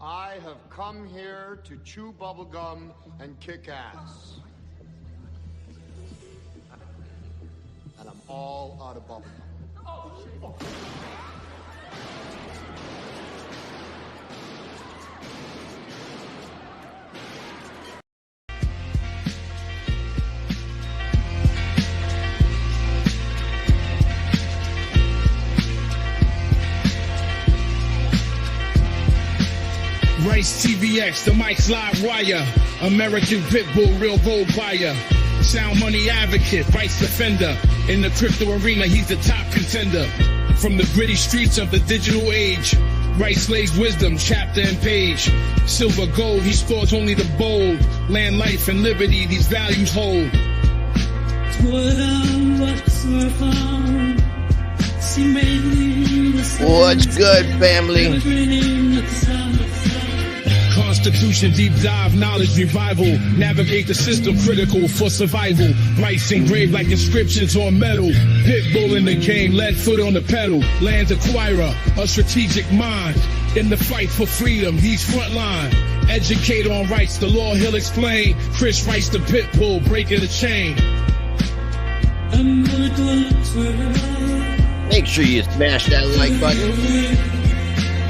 I have come here to chew bubblegum and kick ass. And I'm all out of bubblegum. Oh, shit. RiceTVx, the mic's live wire. American Pitbull, real gold buyer. Sound money advocate, vice defender. In the crypto arena, he's the top contender. From the gritty streets of the digital age, Rice lays wisdom, chapter and page. Silver gold, he stores only the bold. Land, life, and liberty, these values hold. What's good, family? Constitution, deep dive, knowledge revival. Navigate the system, critical for survival. Rice engraved like inscriptions on metal. Pitbull in the game, lead foot on the pedal. Land acquirer, a strategic mind. In the fight for freedom, he's frontline. Educator on rights, the law he'll explain. Chris Rice, the Pitbull, breaking the chain. Make sure you smash that like button.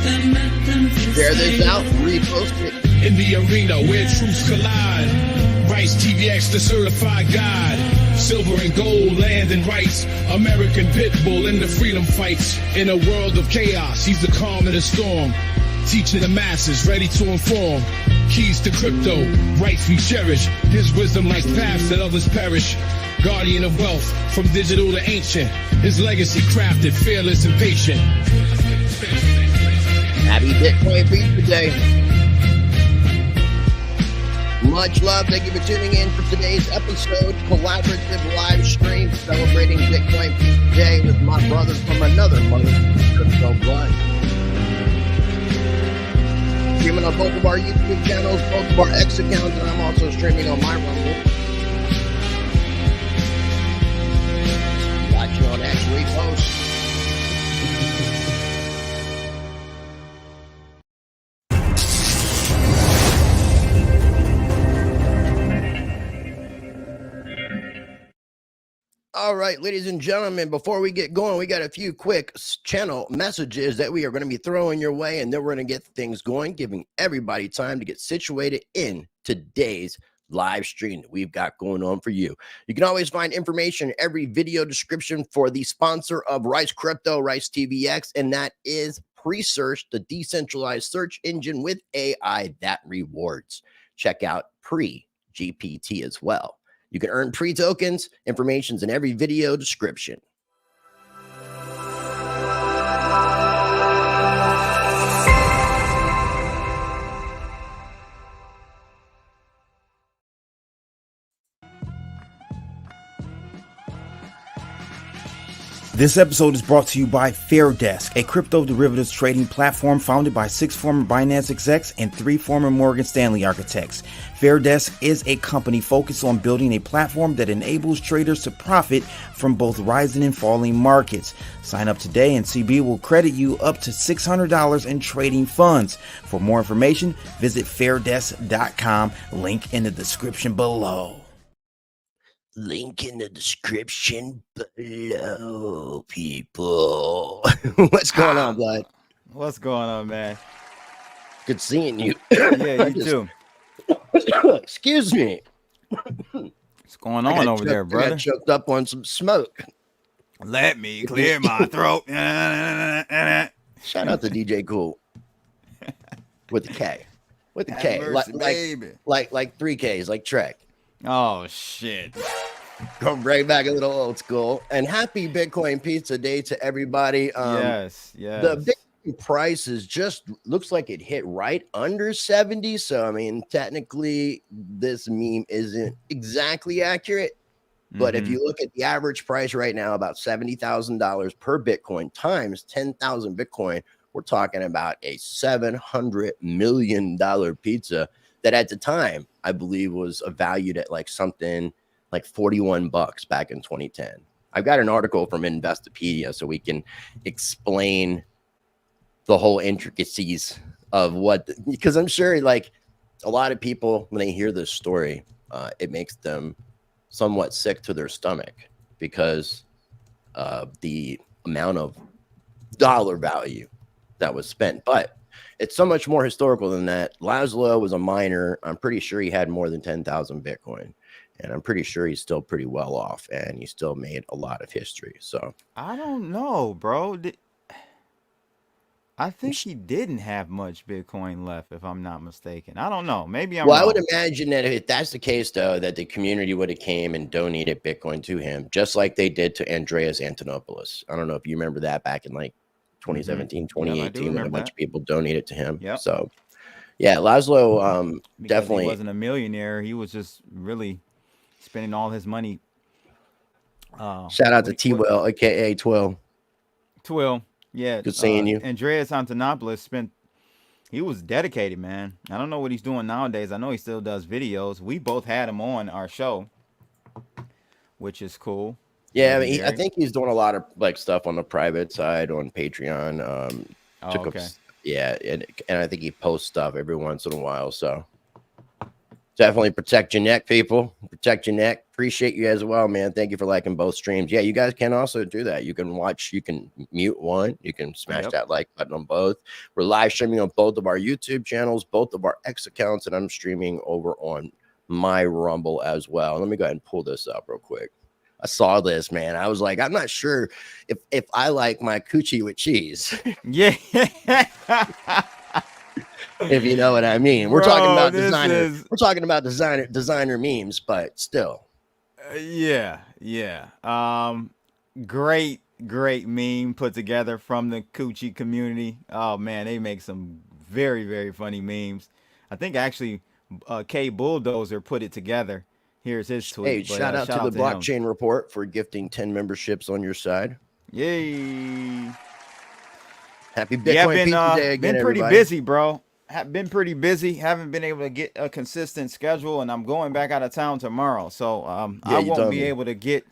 Share this out, repost it. In the arena where truths collide, RiceTVx, the certified guide. Silver and gold, land and rights. American Pitbull in the freedom fights. In a world of chaos, he's the calm in the storm. Teaching the masses, ready to inform. Keys to crypto, rights we cherish. His wisdom like paths that others perish. Guardian of wealth, from digital to ancient. His legacy crafted, fearless and patient. Happy Bitcoin Beat Day. Much love. Thank you for tuning in for today's episode. Collaborative live stream celebrating Bitcoin Beat Day with my brothers from another mother, Crypto Blood. Streaming on both of our YouTube channels, both of our X accounts, and I'm also streaming on my Rumble. Watching on X Repost. All right, ladies and gentlemen, before we get going, we got a few quick channel messages that we are going to be throwing your way, and then we're going to get things going, giving everybody time to get situated in today's live stream that we've got going on for you. You can always find information in every video description for the sponsor of Rice Crypto, RiceTVx, and that is Pre-Search, the decentralized search engine with AI that rewards. Check out Pre-GPT as well. You can earn pre-tokens. Information's in every video description. This episode is brought to you by FairDesk, a crypto derivatives trading platform founded by 6 former Binance execs and 3 former Morgan Stanley architects. FairDesk is a company focused on building a platform that enables traders to profit from both rising and falling markets. Sign up today and CB will credit you up to $600 in trading funds. For more information, visit fairdesk.com. Link in the description below. Link in the description below, people. What's going on, Blood? What's going on, man? Good seeing you. Yeah, you too. Excuse me. What's going on over there, brother? I got choked up on some smoke. Let me clear my throat. Shout out to DJ Cool. With the K. With the K. Like 3 Ks, like Trek. Oh, shit. Going right back a little old school. And happy Bitcoin Pizza Day to everybody. Yes. The Bitcoin price is just looks like it hit right under 70. So, I mean, technically, this meme isn't exactly accurate. But if you look at the average price right now, about $70,000 per Bitcoin times 10,000 Bitcoin, we're talking about a $700 million pizza that at the time, I believe, was valued at like something like $41 back in 2010. I've got an article from Investopedia so we can explain the whole intricacies of what, because I'm sure like a lot of people, when they hear this story, it makes them somewhat sick to their stomach because the amount of dollar value that was spent. But it's so much more historical than that. Laszlo was a miner. I'm pretty sure he had more than 10,000 Bitcoin. And I'm pretty sure he's still pretty well off, and he still made a lot of history. So I don't know, bro. I think he didn't have much Bitcoin left, if I'm not mistaken. I don't know. Maybe I'm well, wrong. I would imagine that if that's the case, though, that the community would have came and donated Bitcoin to him, just like they did to Andreas Antonopoulos. I don't know if you remember that back in like 2017, 2018, when a bunch of people donated to him. Yep. So, yeah, Laszlo Because definitely he wasn't a millionaire. He was just really spending all his money. Shout out to T-Well, aka Twill. Twill. Yeah. Good seeing you. Andreas Antonopoulos he was dedicated, man. I don't know what he's doing nowadays. I know he still does videos. We both had him on our show, which is cool. Yeah, I mean, I think he's doing a lot of like stuff on the private side on Patreon. Okay. And I think he posts stuff every once in a while. So definitely protect your neck, people. Protect your neck. Appreciate you as well, man. Thank you for liking both streams. Yeah, you guys can also do that. You can watch, you can mute one, you can smash that like button on both. We're live streaming on both of our YouTube channels, both of our X accounts, and I'm streaming over on my Rumble as well. Let me go ahead and pull this up real quick. I saw this, man. I was like, I'm not sure if I like my coochie with cheese. Yeah. If you know what I mean. We're talking about designer. We're talking about designer memes, but still. Yeah. Great meme put together from the coochie community. Oh man, they make some very, very funny memes. I think actually K Bulldozer put it together. Here's his tweet. Hey, shout out to the Blockchain Report for gifting 10 memberships on your side. Yay. Happy Bitcoin Pizza Day again, been pretty everybody. busy, bro. Have been pretty busy. Haven't been able to get a consistent schedule, and I'm going back out of town tomorrow. So I won't be able to get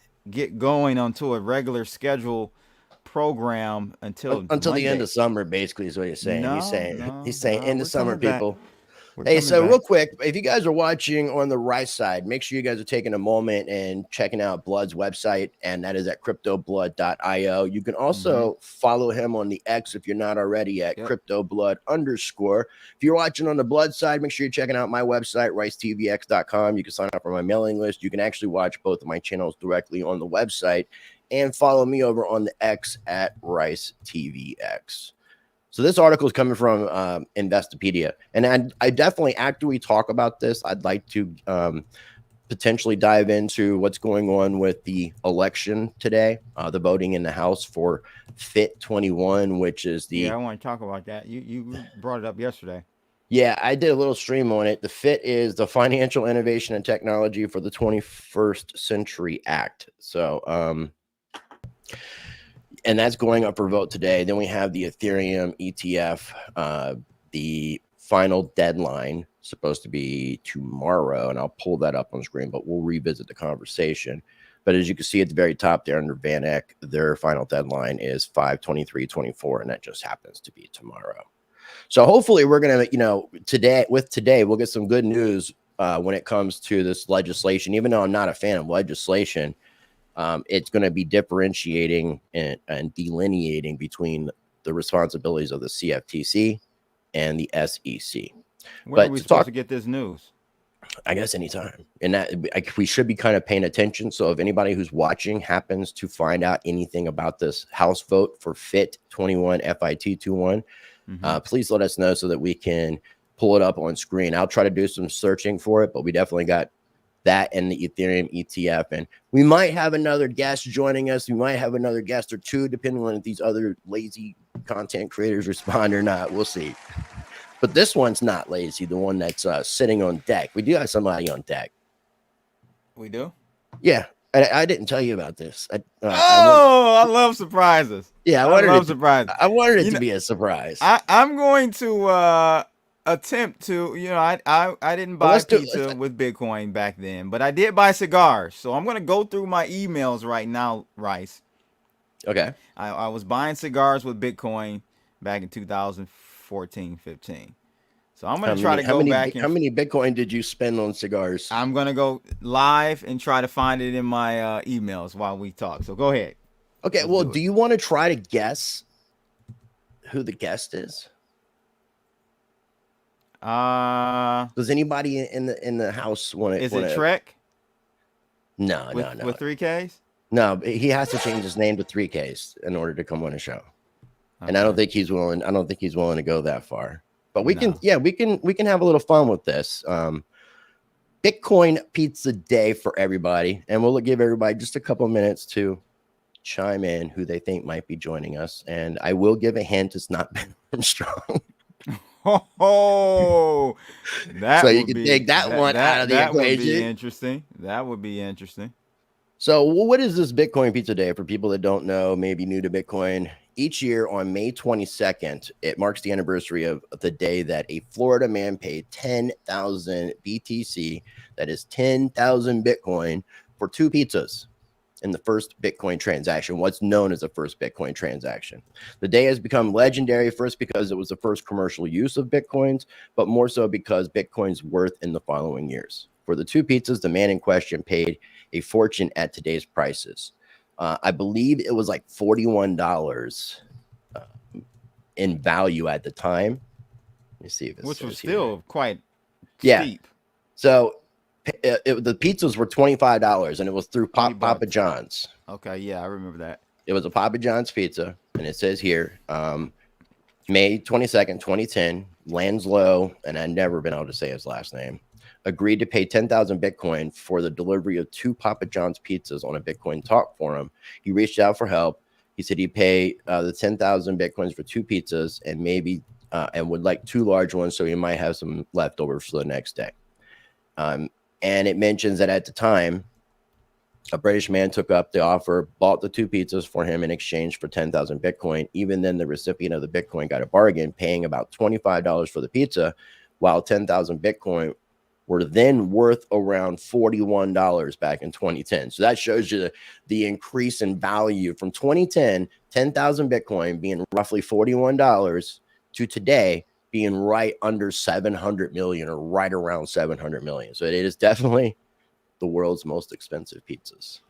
going onto a regular schedule program until the end of summer, basically, is what he's saying. He's saying end of summer, people. Hey, so real quick, if you guys are watching on the Rice side, make sure you guys are taking a moment and checking out Blood's website, and that is at cryptoblood.io. You can also follow him on the X if you're not already at cryptoblood_. If you're watching on the Blood side, make sure you're checking out my website, ricetvx.com. You can sign up for my mailing list. You can actually watch both of my channels directly on the website and follow me over on the X at RiceTVx. So this article is coming from Investopedia, and I definitely, after we talk about this, I'd like to potentially dive into what's going on with the election today, the voting in the House for FIT 21, which is the... Yeah, I want to talk about that. You brought it up yesterday. Yeah, I did a little stream on it. The FIT is the Financial Innovation and Technology for the 21st Century Act. So, and that's going up for vote today. Then we have the Ethereum ETF. The final deadline supposed to be tomorrow, and I'll pull that up on screen, but we'll revisit the conversation. But as you can see at the very top there under Van Eck, their final deadline is 5/23/24, and that just happens to be tomorrow. So hopefully we're going to, today we'll get some good news when it comes to this legislation. Even though I'm not a fan of legislation, it's going to be differentiating and delineating between the responsibilities of the CFTC and the SEC. When are we supposed to get this news? I guess anytime. And that we should be kind of paying attention. So if anybody who's watching happens to find out anything about this House vote for FIT 21, FIT 21, please let us know so that we can pull it up on screen. I'll try to do some searching for it, but we definitely got that and the Ethereum ETF. And we might have another guest joining us. We might have another guest or two, depending on if these other lazy content creators respond or not. We'll see. But this one's not lazy, the one that's sitting on deck. We do have somebody on deck. We do? Yeah. I didn't tell you about this. I love surprises. Yeah, I love surprises. I wanted it to be a surprise. I'm going to attempt to, I didn't buy pizza with Bitcoin back then, but I did buy cigars. So I'm going to go through my emails right now, Rice. Okay. I was buying cigars with Bitcoin back in 2004 14, 15. So I'm going to try to go back. How many Bitcoin did you spend on cigars? I'm going to go live and try to find it in my emails while we talk. So go ahead. Okay. Well, do you want to try to guess who the guest is? Does anybody in the house want to? Is it Trek? No. With 3Ks? No, he has to change his name to 3Ks in order to come on a show. Okay. And I don't think he's willing. I don't think he's willing to go that far. But we can have a little fun with this. Bitcoin Pizza Day for everybody, and we'll give everybody just a couple of minutes to chime in who they think might be joining us. And I will give a hint: it's not Ben Armstrong. Oh, that so you can take that one out of the equation. Would be interesting. That would be interesting. So what is this Bitcoin Pizza Day for people that don't know, maybe new to Bitcoin? Each year on May 22nd, it marks the anniversary of the day that a Florida man paid 10,000 BTC, that is 10,000 Bitcoin, for 2 pizzas in the first Bitcoin transaction, what's known as the first Bitcoin transaction. The day has become legendary, first because it was the first commercial use of Bitcoins, but more so because Bitcoin's worth in the following years. For the 2 pizzas, the man in question paid a fortune at today's prices. I believe it was like $41 in value at the time. Let me see if it's which was still here. Quite steep. So the pizzas were $25, and it was through Papa John's. Okay, yeah, I remember that. It was a Papa John's pizza, and it says here, May 22nd, 2010, Lanslow, and I've never been able to say his last name, agreed to pay 10,000 Bitcoin for the delivery of 2 Papa John's pizzas on a Bitcoin talk forum. He reached out for help. He said he'd pay the 10,000 Bitcoins for 2 pizzas and maybe and would like 2 large ones, so he might have some leftovers for the next day. And it mentions that at the time, a British man took up the offer, bought the 2 pizzas for him in exchange for 10,000 Bitcoin. Even then, the recipient of the Bitcoin got a bargain, paying about $25 for the pizza, while 10,000 Bitcoin were then worth around $41 back in 2010. So that shows you the increase in value from 2010, 10,000 Bitcoin being roughly $41 to today being right under 700 million or right around 700 million. So it is definitely the world's most expensive pizzas.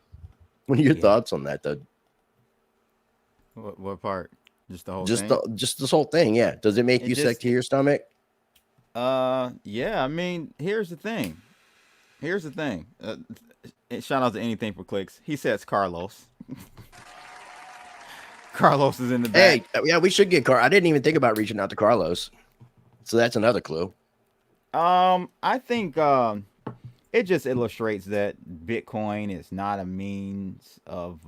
What are your thoughts on that, though? What part? Just the whole thing? Just this whole thing, yeah. Does it make you sick to your stomach? Yeah, I mean, here's the thing. Shout out to Anything for Clicks. He says Carlos. Carlos is in the back. Hey, yeah, we should get I didn't even think about reaching out to Carlos. So that's another clue. I think it just illustrates that Bitcoin is not a means of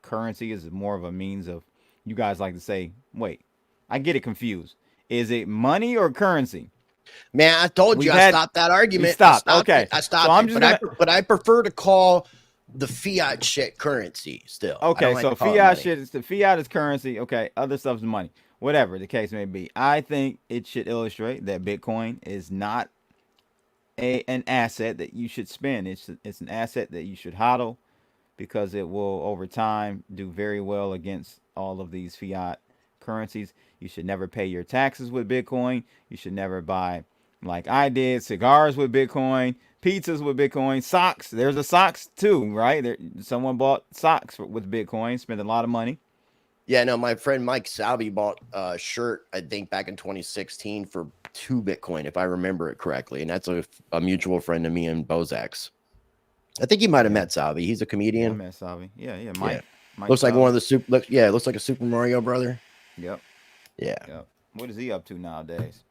currency. It's more of a means of, you guys like to say, wait, I get it confused. Is it money or currency? Man, I told you I stopped that argument. I stopped But I prefer to call the fiat shit currency still. Okay, so fiat shit is fiat is currency. Okay, other stuff's money. Whatever the case may be. I think it should illustrate that Bitcoin is not an asset that you should spend. It's an asset that you should hodl, because it will over time do very well against all of these fiat currencies. You should never pay your taxes with Bitcoin. You should never buy, like I did, cigars with Bitcoin, pizzas with Bitcoin, socks. There's a socks too, right? Someone bought socks with Bitcoin, spent a lot of money. Yeah, no, my friend Mike Salvi bought a shirt, I think back in 2016 for 2 Bitcoin, if I remember it correctly. And that's a mutual friend of me and Bozak's. I think you might have met Salvi. He's a comedian. I met Salvi. Yeah, Mike. Mike looks like one of the looks like a Super Mario brother. Yep. Yeah. Yep. What is he up to nowadays?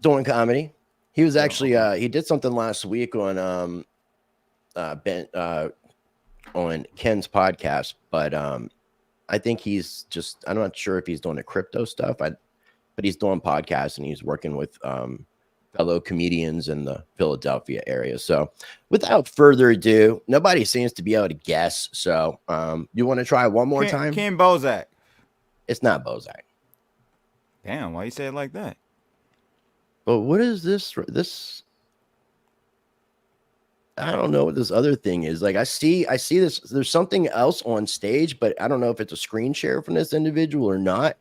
Doing comedy. He was actually he did something last week on on Ken's podcast, but I think he's just, I'm not sure if he's doing the crypto stuff, but he's doing podcasts and he's working with fellow comedians in the Philadelphia area. So without further ado, nobody seems to be able to guess. So you want to try one more time? Ken Bozak. It's not Bozak. Damn, why you say it like that? But what is this? I don't know what this other thing is. Like I see this. There's something else on stage, but I don't know if it's a screen share from this individual or not.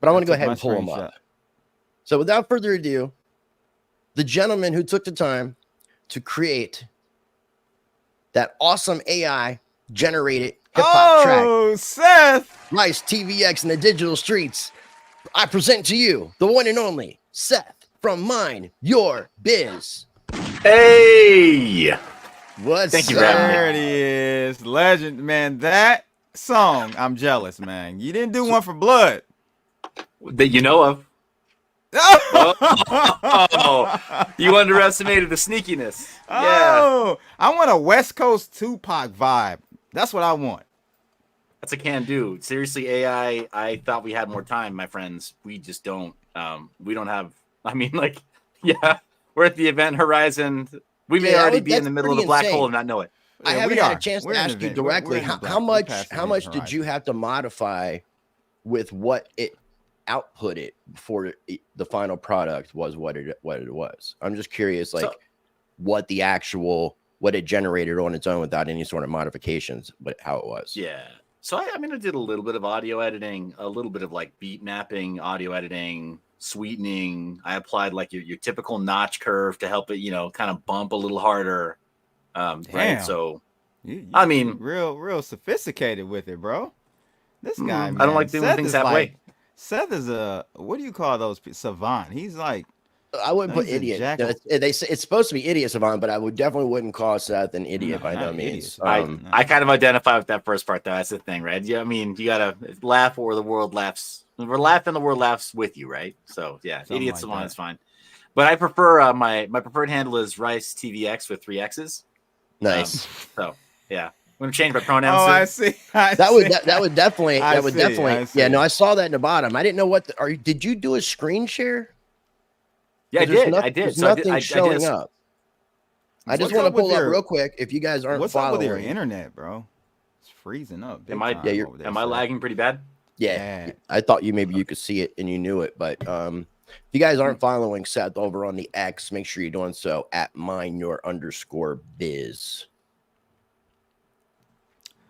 but I want to go ahead and pull them up. So without further ado, the gentleman who took the time to create that awesome AI generated hip-hop track. Oh, Seth! RiceTVx in the digital streets. I present to you the one and only Seth from Mind Your Biz. Hey! Thank you for having me. There it is. Legend, man. That song, I'm jealous, man. You didn't do one for Blood. That you know of. Oh, you underestimated the sneakiness. Oh, I want a West Coast Tupac vibe. That's what I want. That's a can do. Seriously, AI, I thought we had more time, my friends. We just don't. We don't have, I mean, like, yeah, we're at the event horizon. We may already be in the middle of the black hole and not know it. I haven't had a chance to ask you directly. How much did you have to modify with what it outputted before the final product was what it was? I'm just curious, like, what it generated on its own without any sort of modifications, but how it was. Yeah. So I mean, I did a little bit of audio editing, a little bit of like beat mapping, audio editing, sweetening. I applied like your typical notch curve to help it, kind of bump a little harder. Right. So, I mean, real sophisticated with it, bro. This guy, man, I don't like doing things that way. Seth is what do you call those? Savant. He's like, I wouldn't put idiot. They say it's supposed to be idiot savant, but I definitely wouldn't call Seth an idiot by no means. I kind of identify with that first part, though. That's the thing, right? Yeah, I mean, you gotta laugh or the world laughs. We're laughing, the world laughs with you, right? So yeah, idiot savant is fine. But I prefer my preferred handle is RiceTVx with 3 X's. Nice. So yeah. I'm gonna change my pronouns. Oh, soon. I see. That would definitely. Yeah, no, I saw that in the bottom. I didn't know what. Did you do a screen share? Yeah, I did. There's nothing showing up. I just want to pull up real quick. If you guys aren't following, what's up with your internet, bro? It's freezing up. Am I lagging pretty bad? Yeah, I thought maybe you could see it and you knew it, but if you guys aren't following Seth over on the X, make sure you're doing so at _biz.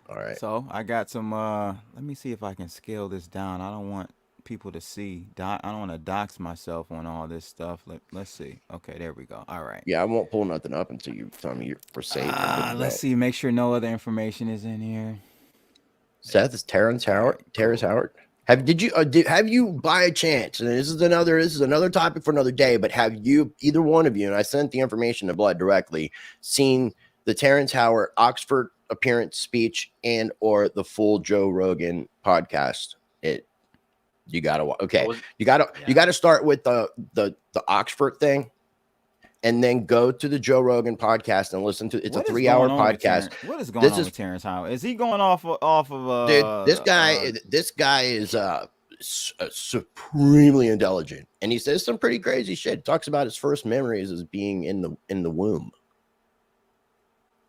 All right. So I got some. Let me see if I can scale this down. I don't want people to see. I don't want to dox myself on all this stuff. Let's see. Okay, there we go. All right. Yeah, I won't pull nothing up until you tell me you're safe. Let's see. Make sure no other information is in here. Seth is Terrence Howard. Terrence Howard. Have you by chance? And this is another topic for another day. But have you, either one of you, and I sent the information to Blood directly, seen the Terrence Howard Oxford appearance speech and or the full Joe Rogan podcast? You gotta start with the Oxford thing, and then go to the Joe Rogan podcast and listen to. It's a 3-hour podcast. What is going on with Terrence Howard? Is he going off of? Dude, this guy is supremely intelligent, and he says some pretty crazy shit. Talks about his first memories as being in the womb.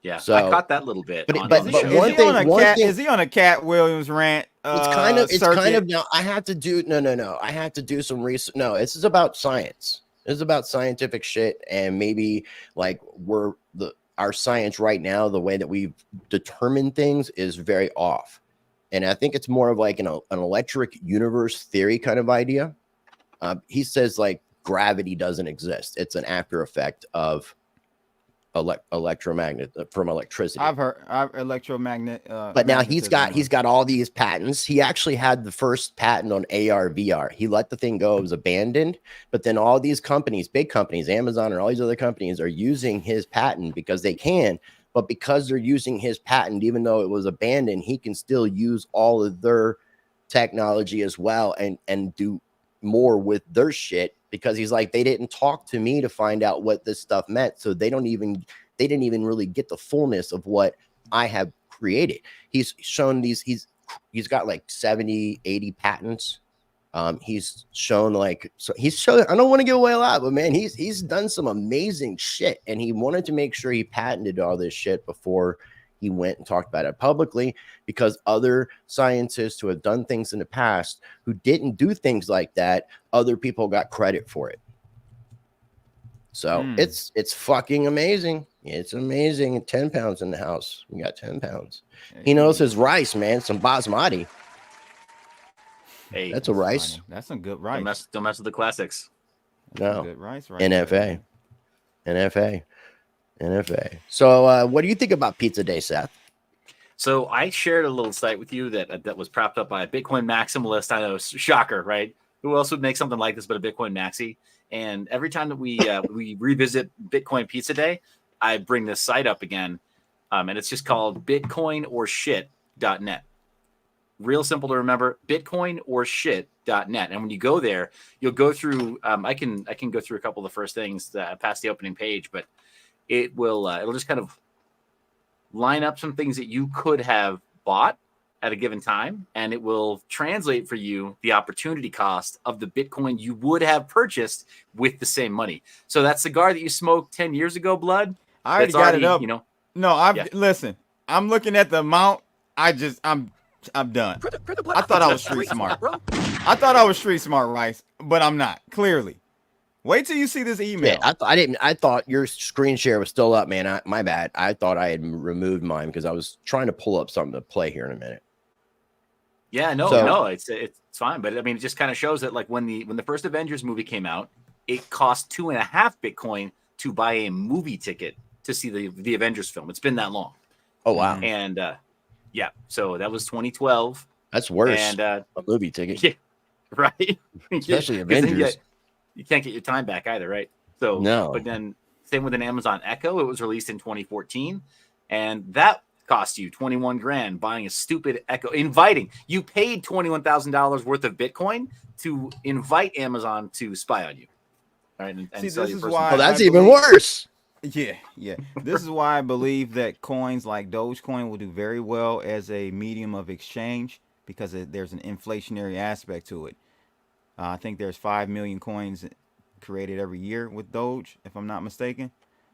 Yeah, so I caught that little bit. But one thing is he on a Cat Williams rant? It's kind of now. I have to do I have to do some research. No, this is about science. This is about scientific shit, and maybe like our science right now, the way that we've determined things is very off, and I think it's more of like an electric universe theory kind of idea. He says like gravity doesn't exist; it's an after effect of electromagnet from electricity. I've heard electromagnet, but now he's got all these patents. He actually had the first patent on AR VR. He let the thing go. It was abandoned, but then all these companies, big companies, Amazon and all these other companies, are using his patent because they can. But because they're using his patent, even though it was abandoned, he can still use all of their technology as well and do more with their shit, because he's like, they didn't talk to me to find out what this stuff meant, so they didn't even really get the fullness of what I have created. He's shown these, he's got like 70-80 patents. He's shown I don't want to give away a lot, but man, he's done some amazing shit, and he wanted to make sure he patented all this shit before he went and talked about it publicly, because other scientists who have done things in the past who didn't do things like that, other people got credit for it. So it's fucking amazing. It's amazing. 10 pounds in the house. We got 10 pounds. He knows his rice, man. Some basmati. Hey, That's a rice. Funny. That's some good rice. Don't mess with the classics. No. Good rice, right? NFA. So what do you think about Pizza Day, Seth? So I shared a little site with you that was propped up by a Bitcoin maximalist. I know, shocker, right? Who else would make something like this but a Bitcoin maxi? And every time that we revisit Bitcoin Pizza Day, I bring this site up again, and it's just called bitcoinOrShit.net. Real simple to remember, bitcoinOrShit.net. And when you go there, you'll go through. I can go through a couple of the first things past the opening page, but it'll just kind of line up some things that you could have bought at a given time, and it will translate for you the opportunity cost of the Bitcoin you would have purchased with the same money. So that cigar that you smoked 10 years ago, Blood, I already got it up. You know, no, listen. I'm looking at the amount. I'm done. I thought I was street smart. I thought I was street smart, Rice, but I'm not. Clearly. Wait till you see this email. Yeah, I thought your screen share was still up, man. My bad. I thought I had removed mine because I was trying to pull up something to play here in a minute. Yeah, no, it's fine. But I mean, it just kind of shows that like when the first Avengers movie came out, it cost 2.5 Bitcoin to buy a movie ticket to see the Avengers film. It's been that long. Oh wow. And yeah, so that was 2012. That's worse. And a movie ticket. Yeah, right. Especially Avengers. You can't get your time back either, right? So no. But then same with an Amazon Echo. It was released in 2014, and that cost you 21 grand buying a stupid Echo. You paid $21,000 worth of Bitcoin to invite Amazon to spy on you. All right, and see, sell this your is personal- why Oh, that's even worse. Yeah. This is why I believe that coins like Dogecoin will do very well as a medium of exchange because there's an inflationary aspect to it. I think there's 5 million coins created every year with Doge, if I'm not mistaken.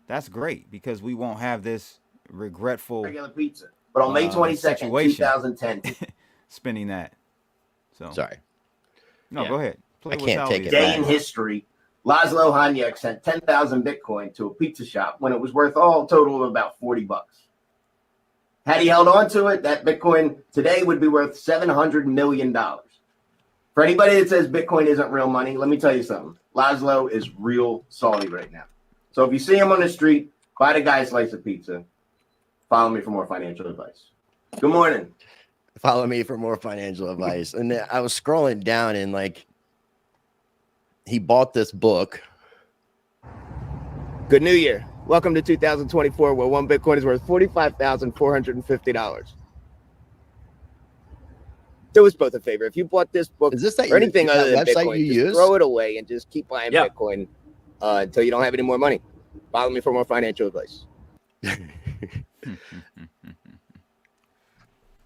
That's great because we won't have this regretful regular pizza. But on May 22nd, 2010, spending that. So sorry. No, go ahead. I can't take it. Day in history, Laszlo Hanyek sent 10,000 Bitcoin to a pizza shop when it was worth all total of about $40. Had he held on to it, that Bitcoin today would be worth $700 million. For anybody that says Bitcoin isn't real money, let me tell you something. Laszlo is real salty right now. So if you see him on the street, buy the guy a slice of pizza. Follow me for more financial advice. Good morning. Follow me for more financial advice. And then I was scrolling down and like he bought this book. Good New Year. Welcome to 2024, where one Bitcoin is worth $45,450. Do us both a favor. If you bought this book or anything other than Bitcoin, just throw it away and just keep buying Bitcoin until you don't have any more money. Follow me for more financial advice.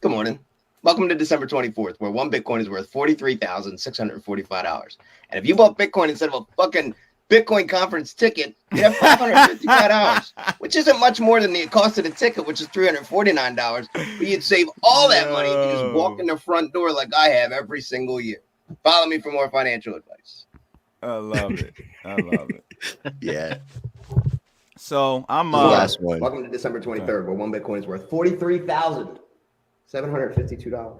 Good morning. Welcome to December 24th, where one Bitcoin is worth $43,645. And if you bought Bitcoin instead of a fucking Bitcoin conference ticket, you have $555, which isn't much more than the cost of the ticket, which is $349. But you'd save all that money if you just walk in the front door like I have every single year. Follow me for more financial advice. I love it. Yeah. So I'm the last one. Welcome to December 23rd, where one Bitcoin is worth $43,752.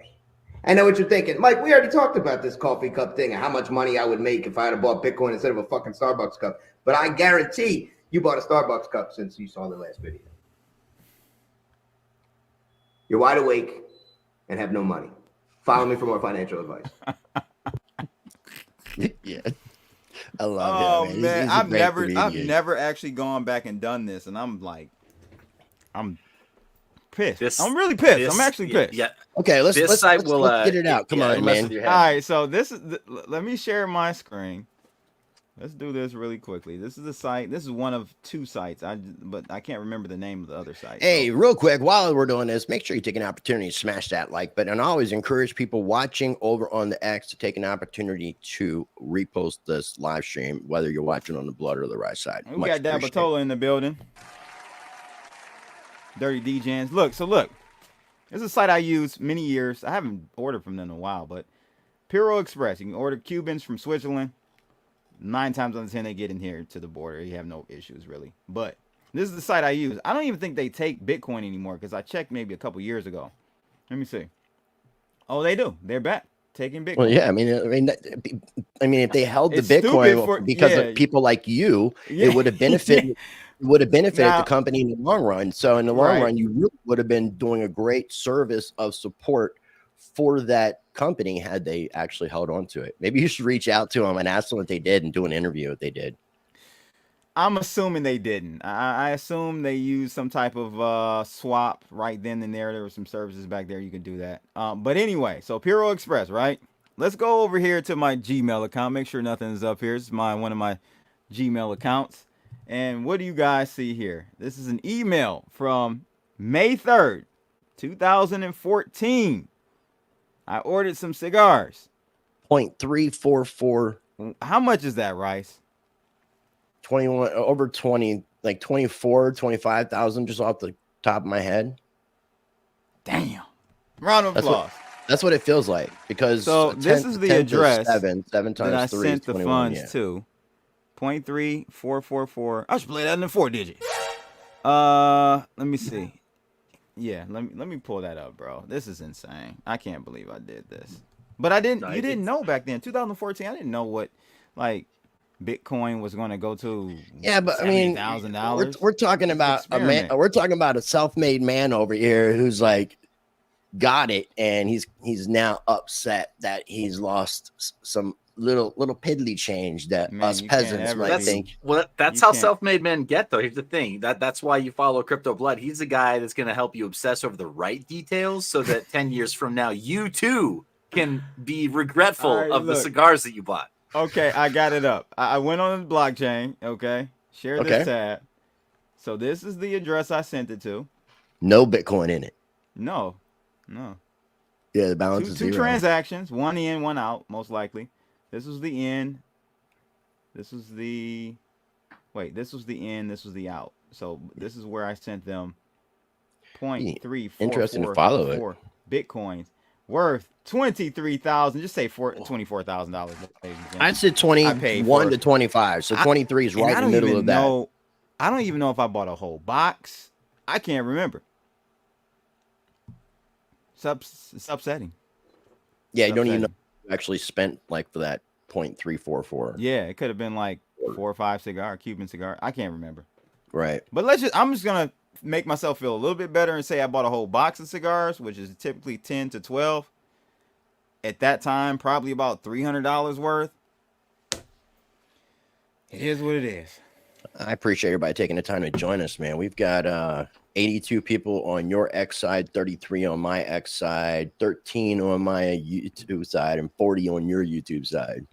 I know what you're thinking. Mike, we already talked about this coffee cup thing and how much money I would make if I had bought Bitcoin instead of a fucking Starbucks cup. But I guarantee you bought a Starbucks cup since you saw the last video. You're wide awake and have no money. Follow me for more financial advice. Yeah. I love it. Man. I've never actually gone back and done this, and I'm pissed. I'm really pissed. I'm actually pissed. Yeah. Okay, let's get it out. Come on, man. All right, so this is let me share my screen. Let's do this really quickly. This is the site. This is one of two sites. But I can't remember the name of the other site. Hey, real quick, while we're doing this, make sure you take an opportunity to smash that like button. And I always encourage people watching over on the X to take an opportunity to repost this live stream, whether you're watching on the Blood or the Rice side. We got Dabatola in the building. Dirty DJs. Look, this is a site I use many years. I haven't ordered from them in a while, but Puro Express. You can order Cubans from Switzerland. 9 times out of 10 they get in here to the border. You have no issues really. But this is the site I use. I don't even think they take Bitcoin anymore because I checked maybe a couple years ago. Let me see. Oh, they do. They're back taking Bitcoin. Well, yeah, I mean, if they held the Bitcoin because of people like you, it would have benefited. Would have benefited the company in the long run. So in the long run, you really would have been doing a great service of support for that company had they actually held on to it. Maybe you should reach out to them and ask them what they did and do an interview if they did. I'm assuming they didn't. I assume they used some type of swap right then and there. There were some services back there you could do that. But anyway, so Puro Express, right? Let's go over here to my Gmail account. Make sure nothing's up here. It's one of my Gmail accounts. And what do you guys see here? This is an email from May 3rd, 2014. I ordered some cigars. 0.344. How much is that, Rice? 21 over 20, like 24, 25,000 just off the top of my head. Damn. Round of applause. That's what it feels like, because so this is the address seven times that I 3 sent the 21, funds to. 0.3444. I should play that in the 4 digits. Let me see. Yeah, let me pull that up, bro. This is insane. I can't believe I did this. But I didn't. You didn't know back then, 2014. I didn't know what like Bitcoin was going to go to. Yeah, but I mean, $70,000. We're talking about a man. We're talking about a self-made man over here who's like got it, and he's now upset that he's lost some little piddly change that us peasants might think. Well, that's how self-made men get, though. Here's the thing. That's why you follow Crypto Blood. He's the guy that's going to help you obsess over the right details so that 10 years from now, you too can be regretful of the cigars that you bought. Okay, I got it up. I went on the blockchain. Okay, share this tab. So this is the address I sent it to. No Bitcoin in it. No. Yeah, the balance is two zero. transactions, one in, one out, most likely. This was the in. This was the This was the in. This was the out. So this is where I sent them 0.344. Interesting to follow it. Bitcoins worth $23,000. Just say $24,000. I said 21 to 25. So 23 is right in the middle of that. I don't even know if I bought a whole box. I can't remember. It's upsetting. Yeah, you don't even know you actually spent like for that 0.344. Yeah, it could have been like 4 or 5 Cuban cigar. I can't remember. Right. But I'm just gonna make myself feel a little bit better and say I bought a whole box of cigars, which is typically 10 to 12. At that time, probably about $300 worth. It is what it is. I appreciate everybody taking the time to join us, man. We've got 82 people on your X side, 33 on my X side, 13 on my YouTube side, and 40 on your YouTube side.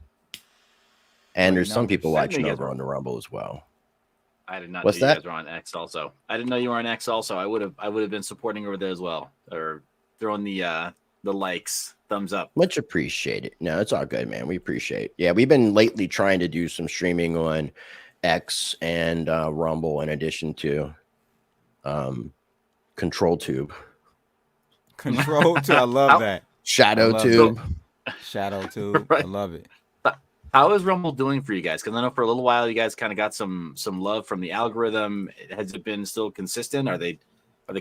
And there's some people watching over on the Rumble as well. I did not know you guys were on X also. I didn't know you were on X also. I would have been supporting over there as well, or throwing the likes, thumbs up. Much appreciated. No, it's all good, man. We appreciate. Yeah, we've been lately trying to do some streaming on X and Rumble in addition to Control Tube. Control Tube. I love that. Shadow Tube. Shadow Tube. Right. I love it. How is Rumble doing for you guys? Because I know for a little while you guys kind of got some love from the algorithm. Has it been still consistent? Are they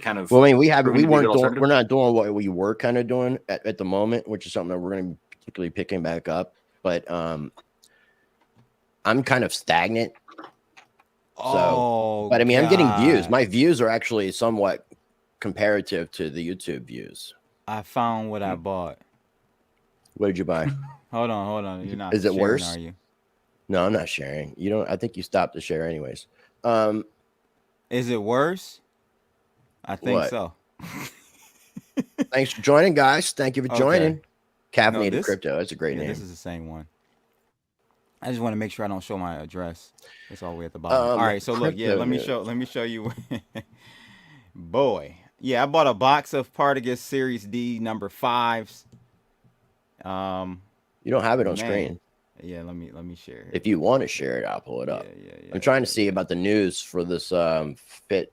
kind of? Well, I mean, we're not doing what we were kind of doing at the moment, which is something that we're going to be particularly picking back up. But I'm kind of stagnant. But I mean, I'm getting views. My views are actually somewhat comparative to the YouTube views. I found what I bought. What did you buy? Hold on. You're not. Is it sharing, worse? Are you? No, I'm not sharing. You don't. I think you stopped to share, anyways. Is it worse? I think so. Thanks for joining, guys. Thank you for joining. Caffeinated Crypto. That's a great name. This is the same one. I just want to make sure I don't show my address. It's all the way at the bottom. All right, so look, let me show you. Boy, yeah, I bought a box of Partagas Series D number 5s. You don't have it on screen. Yeah, let me share it. If you want to share it, I'll pull it up. Yeah, I'm trying to see about the news for this Fit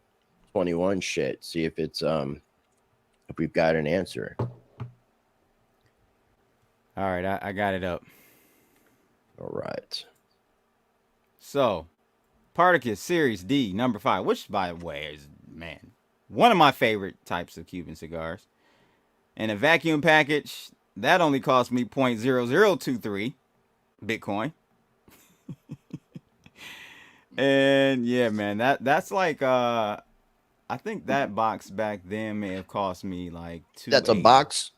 21 shit. See if it's if we've got an answer. All right, I got it up. All right. So, Partagas Series D number 5, which by the way is one of my favorite types of Cuban cigars. In a vacuum package, that only cost me 0.0023 Bitcoin. And yeah, man, that's like I think that box back then may have cost me like $280. That's a box.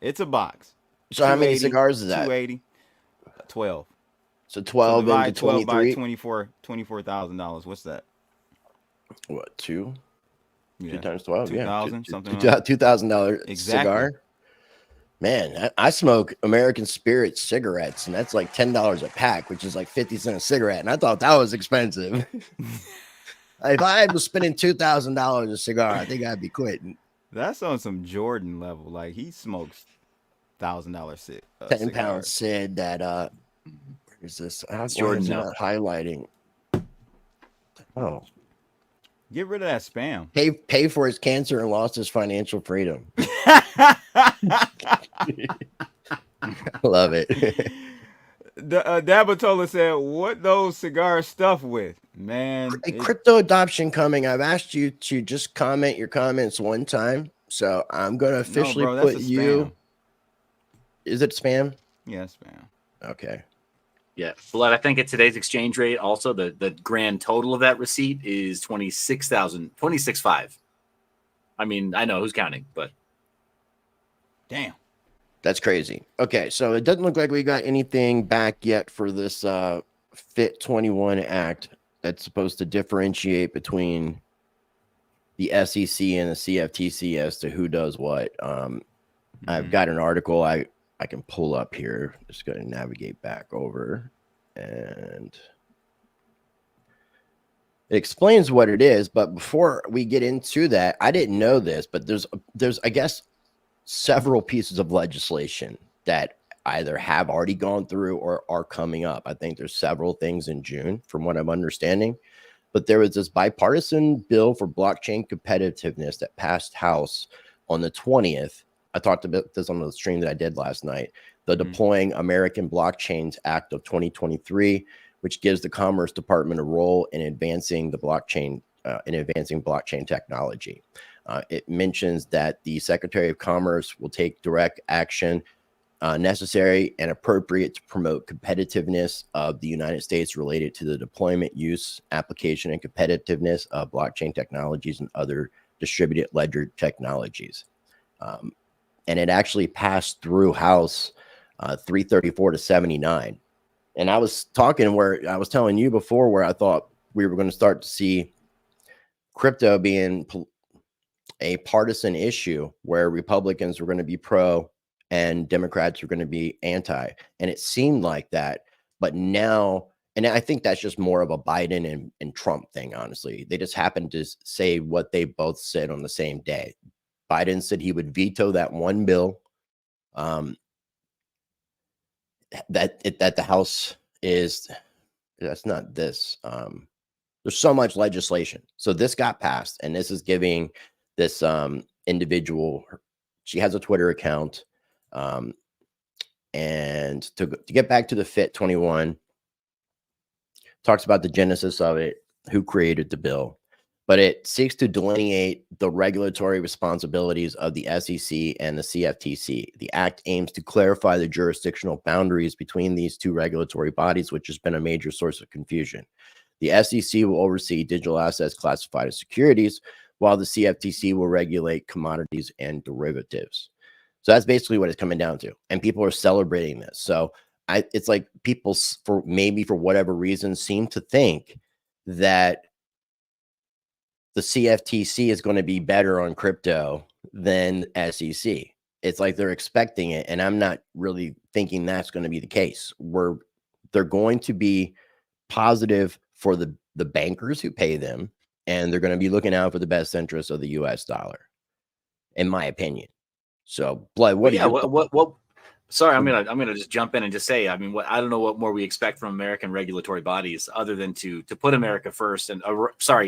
It's a box. So how many cigars is that? 280. 12. So 12 divide into 12 by 23. $24,000. What's that? What, 2? Yeah. 2 times 12, 2,000, something. $2,000 Exactly. cigar. Man, I smoke American Spirit cigarettes, and that's like $10 a pack, which is like 50 cents a cigarette. And I thought that was expensive. If I was spending $2,000 a cigar, I think I'd be quitting. That's on some Jordan level. Like, he smokes $1,000 £10 Sid that where is this? Jordan not highlighting. Oh. Get rid of that spam. Pay for his cancer and lost his financial freedom. Love it. Dabatola said, what those cigars stuffed with? Man. Crypto adoption coming. I've asked you to just comment your comments one time. So I'm going to officially put you. Is it spam? Yeah, spam. Okay. Yeah, Blood. I think at today's exchange rate, also the grand total of that receipt is 26,500. I mean, I know who's counting, but damn, that's crazy. Okay, so it doesn't look like we got anything back yet for this Fit 21 Act that's supposed to differentiate between the SEC and the CFTC as to who does what. I've got an article I can pull up here. Just going to navigate back over, and it explains what it is. But before we get into that, I didn't know this, but there's I guess several pieces of legislation that either have already gone through or are coming up. I think there's several things in June, from what I'm understanding. But there was this bipartisan bill for blockchain competitiveness that passed House on the 20th. I talked about this on the stream that I did last night. The Deploying American Blockchains Act of 2023, which gives the Commerce Department a role in advancing the blockchain, blockchain technology. It mentions that the Secretary of Commerce will take direct action necessary and appropriate to promote competitiveness of the United States related to the deployment, use, application, and competitiveness of blockchain technologies and other distributed ledger technologies. And it actually passed through House 334 to 79. And I was talking where I was telling you before where I thought we were going to start to see crypto being a partisan issue where Republicans were going to be pro and Democrats were going to be anti. And it seemed like that. But now, and I think that's just more of a Biden and Trump thing, honestly. They just happened to say what they both said on the same day. Biden said he would veto that one bill that the House is. That's not this. There's so much legislation. So this got passed, and this is giving this individual. She has a Twitter account, and to get back to the Fit 21, talks about the genesis of it, who created the bill. But it seeks to delineate the regulatory responsibilities of the SEC and the CFTC. The act aims to clarify the jurisdictional boundaries between these two regulatory bodies, which has been a major source of confusion. The SEC will oversee digital assets classified as securities, while the CFTC will regulate commodities and derivatives. So that's basically what it's coming down to. And people are celebrating this. So it's like people, for whatever reason, seem to think that the CFTC is going to be better on crypto than SEC. It's like they're expecting it, and I'm not really thinking that's going to be the case. They're going to be positive for the bankers who pay them, and they're going to be looking out for the best interests of the U.S. dollar, in my opinion. So, Blood, what? Sorry, I'm gonna just jump in and just say, I mean, I don't know what more we expect from American regulatory bodies other than to put America first, and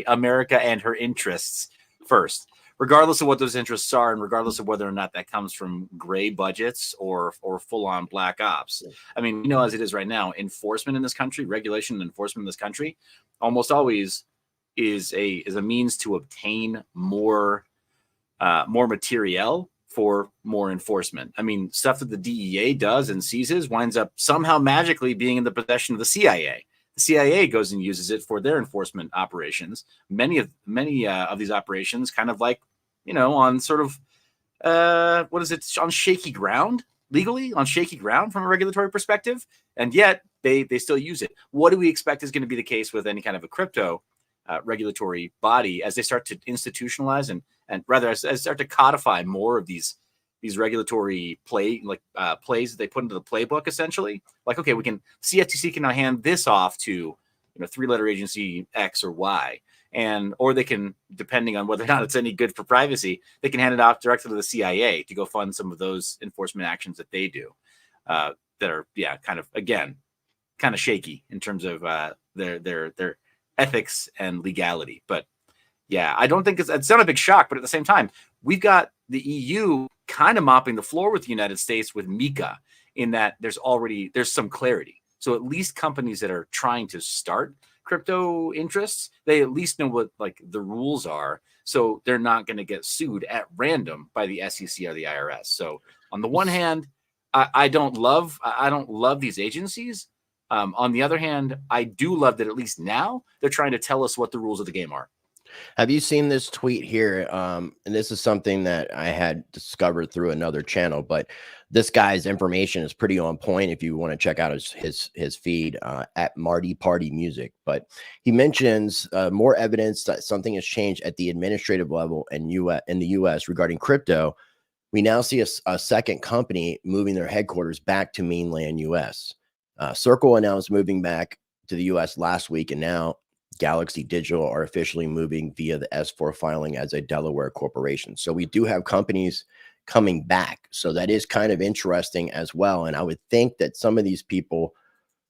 America and her interests first, regardless of what those interests are, and regardless of whether or not that comes from gray budgets or full on black ops. I mean, as it is right now, enforcement in this country, regulation and enforcement in this country, almost always is a means to obtain more material for more enforcement. I mean, stuff that the DEA does and seizes winds up somehow magically being in the possession of the CIA. The CIA goes and uses it for their enforcement operations. Many of these operations kind of like, on sort of, on shaky ground, legally on shaky ground from a regulatory perspective. And yet they still use it. What do we expect is going to be the case with any kind of a crypto regulatory body as they start to institutionalize and rather as start to codify more of these regulatory plays that they put into the playbook, essentially? Like, okay, CFTC can now hand this off to, 3-letter agency X or Y. Or they can, depending on whether or not it's any good for privacy, they can hand it off directly to the CIA to go fund some of those enforcement actions that they do that are, kind of shaky in terms of their ethics and legality. But I don't think it's not a big shock. But at the same time, we've got the EU kind of mopping the floor with the United States with MiCA, in that there's some clarity. So at least companies that are trying to start crypto interests, they at least know what the rules are, so they're not going to get sued at random by the SEC or the IRS. So on the one hand, I don't love these agencies. On the other hand, I do love that at least now they're trying to tell us what the rules of the game are. Have you seen this tweet here? And this is something that I had discovered through another channel, but this guy's information is pretty on point if you want to check out his feed at Marty Party Music. But he mentions more evidence that something has changed at the administrative level in the U.S. regarding crypto. We now see a second company moving their headquarters back to mainland U.S. Circle announced moving back to the U.S. last week, and now Galaxy Digital are officially moving via the S4 filing as a Delaware corporation. So we do have companies coming back. So that is kind of interesting as well. And I would think that some of these people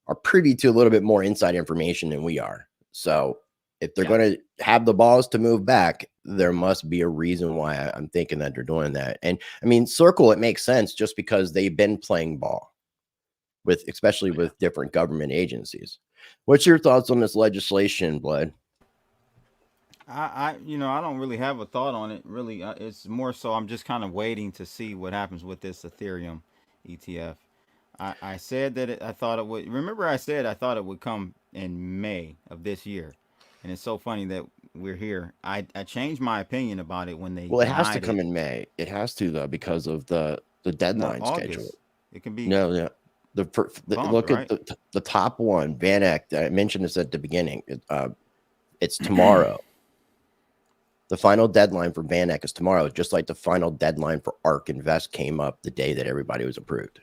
are privy to a little bit more inside information than we are. So if they're going to have the balls to move back, there must be a reason why I'm thinking that they're doing that. And I mean, Circle, it makes sense just because they've been playing ball especially with different government agencies. What's your thoughts on this legislation, Blood? I don't really have a thought on it. Really, it's more so I'm just kind of waiting to see what happens with this Ethereum ETF. I said that I thought it would. Remember, I said I thought it would come in May of this year, and it's so funny that we're here. I changed my opinion about it when they. Well, it has to come in May. It has to though because of the deadline schedule. It can be look at the top one, VanEck. I mentioned this at the beginning. It's tomorrow. The final deadline for VanEck is tomorrow, just like the final deadline for ARK Invest came up the day that everybody was approved.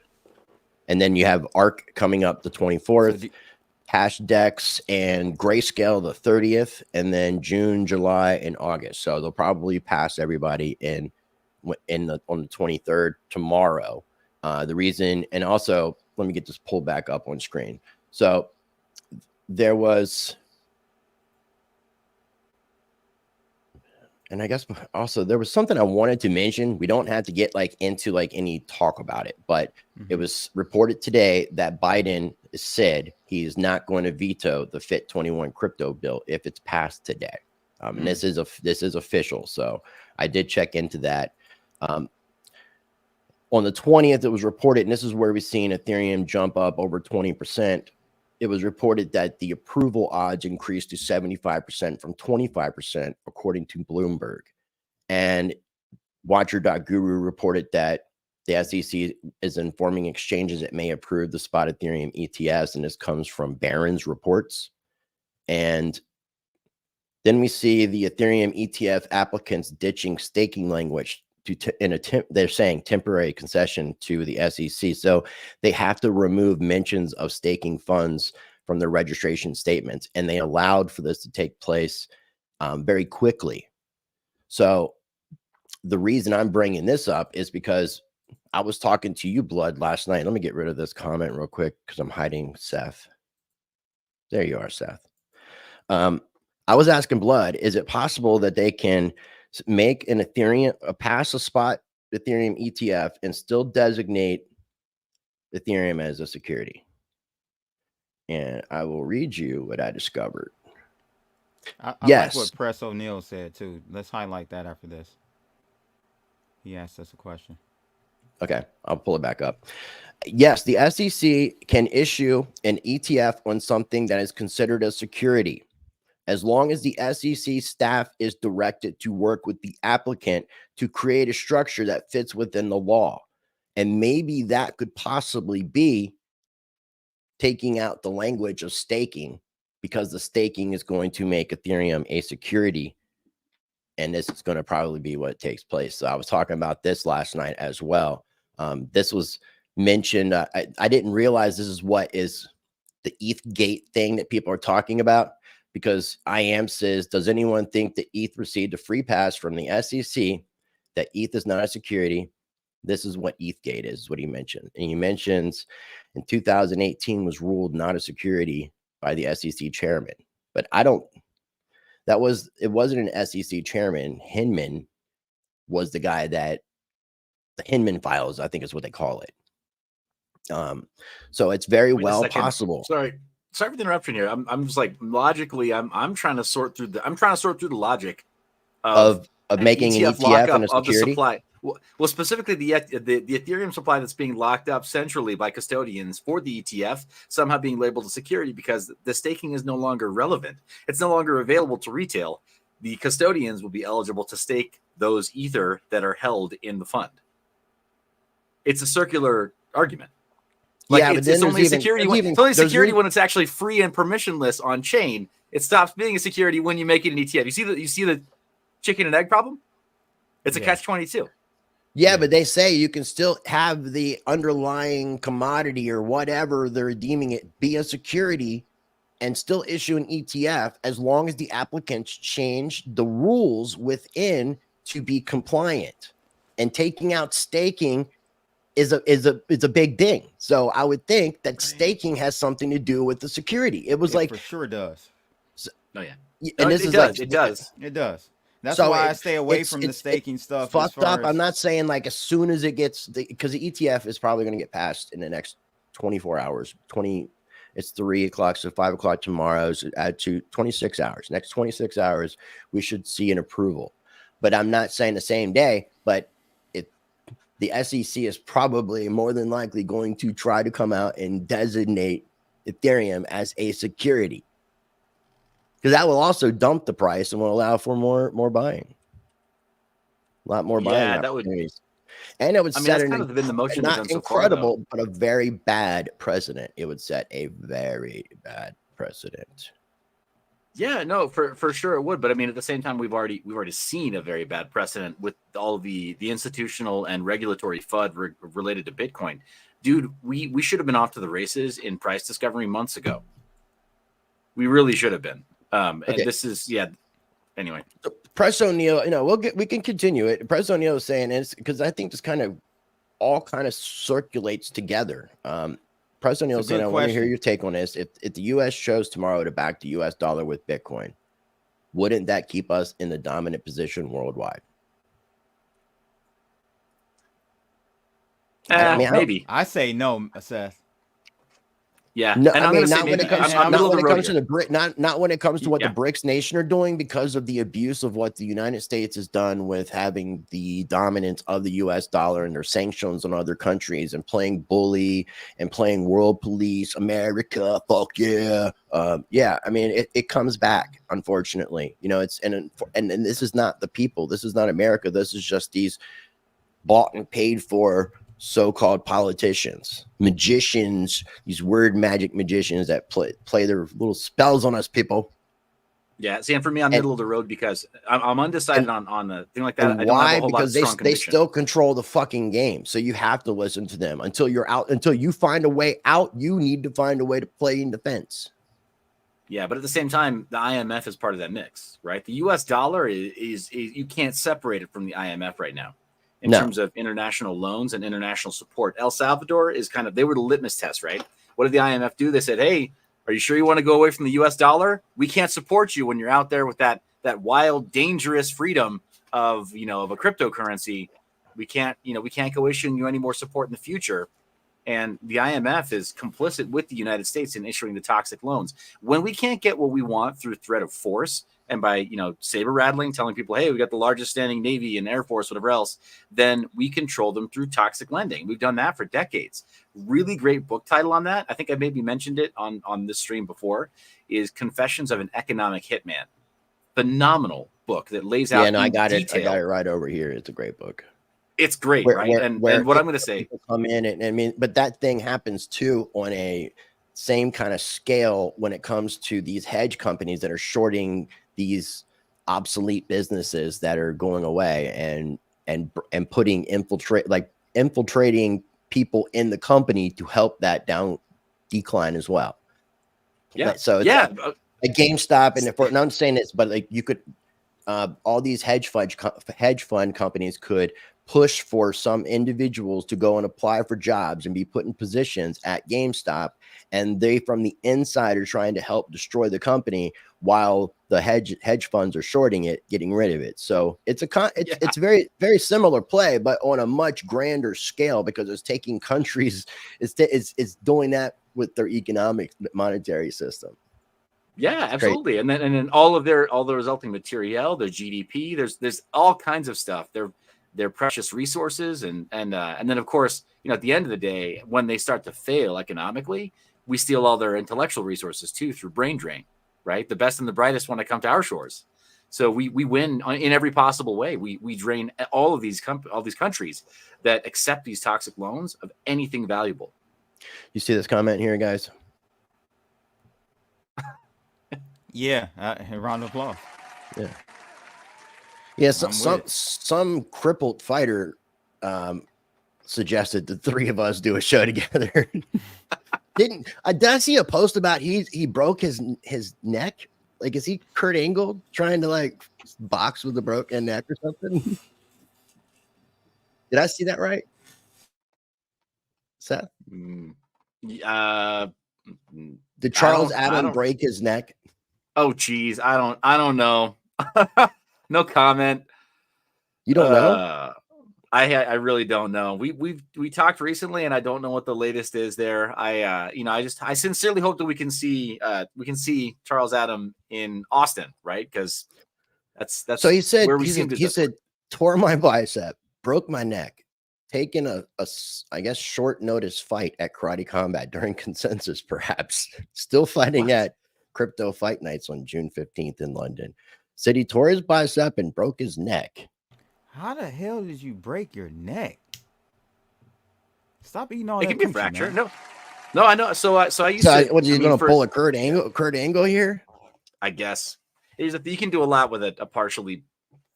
And then you have ARK coming up the 24th, HashDex and Grayscale the 30th, and then June, July, and August. So they'll probably pass everybody on the 23rd tomorrow. The reason, and also let me get this pulled back up on screen. So there was. And I guess also there was something I wanted to mention. We don't have to get into any talk about it, but it was reported today that Biden said he is not going to veto the FIT21 crypto bill if it's passed today. And this is official. So I did check into that. On the 20th, it was reported, and this is where we've seen Ethereum jump up over 20%. It was reported that the approval odds increased to 75% from 25%, according to Bloomberg. And Watcher.guru reported that the SEC is informing exchanges it may approve the spot Ethereum ETFs, and this comes from Barron's reports. And then we see the Ethereum ETF applicants ditching staking language they're saying temporary concession to the SEC. So they have to remove mentions of staking funds from their registration statements, and they allowed for this to take place very quickly. So the reason I'm bringing this up is because I was talking to you, Blood, last night. Let me get rid of this comment real quick because I'm hiding Seth. There you are, Seth. I was asking Blood, is it possible that they can make an pass a spot Ethereum ETF and still designate Ethereum as a security? And I will read you what I discovered. I like what Press O'Neill said too. Let's highlight that after this. He asked us a question. Okay, I'll pull it back up. Yes, the SEC can issue an ETF on something that is considered a security, as long as the SEC staff is directed to work with the applicant to create a structure that fits within the law. And maybe that could possibly be taking out the language of staking, because the staking is going to make Ethereum a security. And this is going to probably be what takes place. So I was talking about this last night as well. This was mentioned. I didn't realize this is what is the ETH gate thing that people are talking about, because IAM says, does anyone think that ETH received a free pass from the SEC, that ETH is not a security? This is what ETH gate is what he mentioned. And he mentions in 2018 was ruled not a security by the SEC chairman. But it wasn't an SEC chairman. Hinman was the guy that the Hinman files, I think is what they call it. So it's very well possible. Sorry for the interruption here. I'm just like logically, I'm trying to sort through the logic of making an ETF and a security. Of the supply. Well, specifically the Ethereum supply that's being locked up centrally by custodians for the ETF somehow being labeled a security because the staking is no longer relevant. It's no longer available to retail. The custodians will be eligible to stake those Ether that are held in the fund. It's a circular argument. Like, yeah, it's only a security when it's actually free and permissionless on chain. It stops being a security when you make it an ETF. You see the chicken and egg problem? It's a catch-22. Yeah, but they say you can still have the underlying commodity or whatever they're deeming it be a security and still issue an ETF as long as the applicants change the rules within to be compliant. And taking out staking is a big thing. So I would think that staking has something to do with the security. It was for sure does. And it does. That's why I stay away from the staking stuff. Fucked up. I'm not saying like as soon as it gets because the ETF is probably going to get passed in the next 24 hours. It's 3 o'clock, so 5 o'clock tomorrow. So add to 26 hours. Next 26 hours, we should see an approval. But I'm not saying the same day. But the SEC is probably more than likely going to try to come out and designate Ethereum as a security. Because that will also dump the price and will allow for more buying, a lot more buying. Yeah, that would. And it would set that's kind of been the motion not incredible, but a very bad precedent. It would set a very bad precedent. Yeah, no, for sure it would. But I mean, at the same time, we've already seen a very bad precedent with all the institutional and regulatory FUD related to Bitcoin. Dude, we should have been off to the races in price discovery months ago. We really should have been. And this is anyway. Press O'Neill, we can continue it. Press O'Neill is saying it's because I think this all kind of circulates together. Press O'Neill is saying, I want to hear your take on this. If the US chose tomorrow to back the US dollar with Bitcoin, wouldn't that keep us in the dominant position worldwide? Maybe. I say no, Seth. Yeah, no, not when it comes to what the BRICS nation are doing, because of the abuse of what the United States has done with having the dominance of the U.S. dollar and their sanctions on other countries and playing bully and playing world police, America, fuck yeah, yeah. I mean, it comes back, unfortunately. It's and this is not the people. This is not America. This is just these bought and paid for so-called politicians, magicians, these word magic magicians that play their little spells on us people. Yeah, see, and for me, I'm middle of the road because I'm undecided on the thing like that. And why? Because they still control the fucking game. So you have to listen to them until you're out. Until you find a way out, you need to find a way to play in defense. Yeah, but at the same time, the IMF is part of that mix, right? The U.S. dollar is you can't separate it from the IMF right now. In terms of international loans and international support. El Salvador is they were the litmus test, right? What did the IMF do? They said, hey, are you sure you want to go away from the US dollar? We can't support you when you're out there with that wild, dangerous freedom of a cryptocurrency. We can't go issuing you any more support in the future. And the IMF is complicit with the United States in issuing the toxic loans. When we can't get what we want through threat of force and by, saber rattling, telling people, hey, we got the largest standing Navy and Air Force, whatever else, then we control them through toxic lending. We've done that for decades. Really great book title on that. I think I maybe mentioned it on this stream before, is Confessions of an Economic Hitman. Phenomenal book that lays out I got it right over here. It's a great book. It's great, right? And what I'm going to say, come in and but that thing happens too on a same kind of scale when it comes to these hedge companies that are shorting these obsolete businesses that are going away and infiltrating people in the company to help that decline as well. Yeah. So a GameStop, and I'm not saying this, but like you could, all these hedge fund companies could push for some individuals to go and apply for jobs and be put in positions at GameStop, and they from the inside are trying to help destroy the company while the hedge funds are shorting it, getting rid of it. So it's very, very similar play, but on a much grander scale, because it's taking countries, it's doing that with their economic monetary system. Yeah, absolutely. And then all the resulting material, their GDP, there's all kinds of stuff. Their precious resources, and then of course, at the end of the day, when they start to fail economically, we steal all their intellectual resources too through brain drain, right? The best and the brightest want to come to our shores, so we win in every possible way. We drain all these countries that accept these toxic loans of anything valuable. You see this comment here, guys? Yeah, a round of applause. Yeah. Yeah, some crippled fighter suggested the three of us do a show together. Did I see a post about he broke his neck? Like, is he Kurt Angle trying to like box with a broken neck or something? Did I see that right, Seth? Did Charles Adam break his neck? Oh, geez, I don't know. No comment. You don't know? I really don't know. We talked recently, and I don't know what the latest is there. I sincerely hope that we can see Charles Adam in Austin, right? Because that's so he said where he said tore my bicep, broke my neck, taken a I guess short notice fight at Karate Combat during Consensus, perhaps still fighting at Crypto Fight Nights on June 15th in London. Said he tore his bicep and broke his neck. How the hell did you break your neck? Stop eating all that. It can be a fracture. Man. No, I know. So I used to. What are you going to pull a Kurt Angle here? I guess you can do a lot with a partially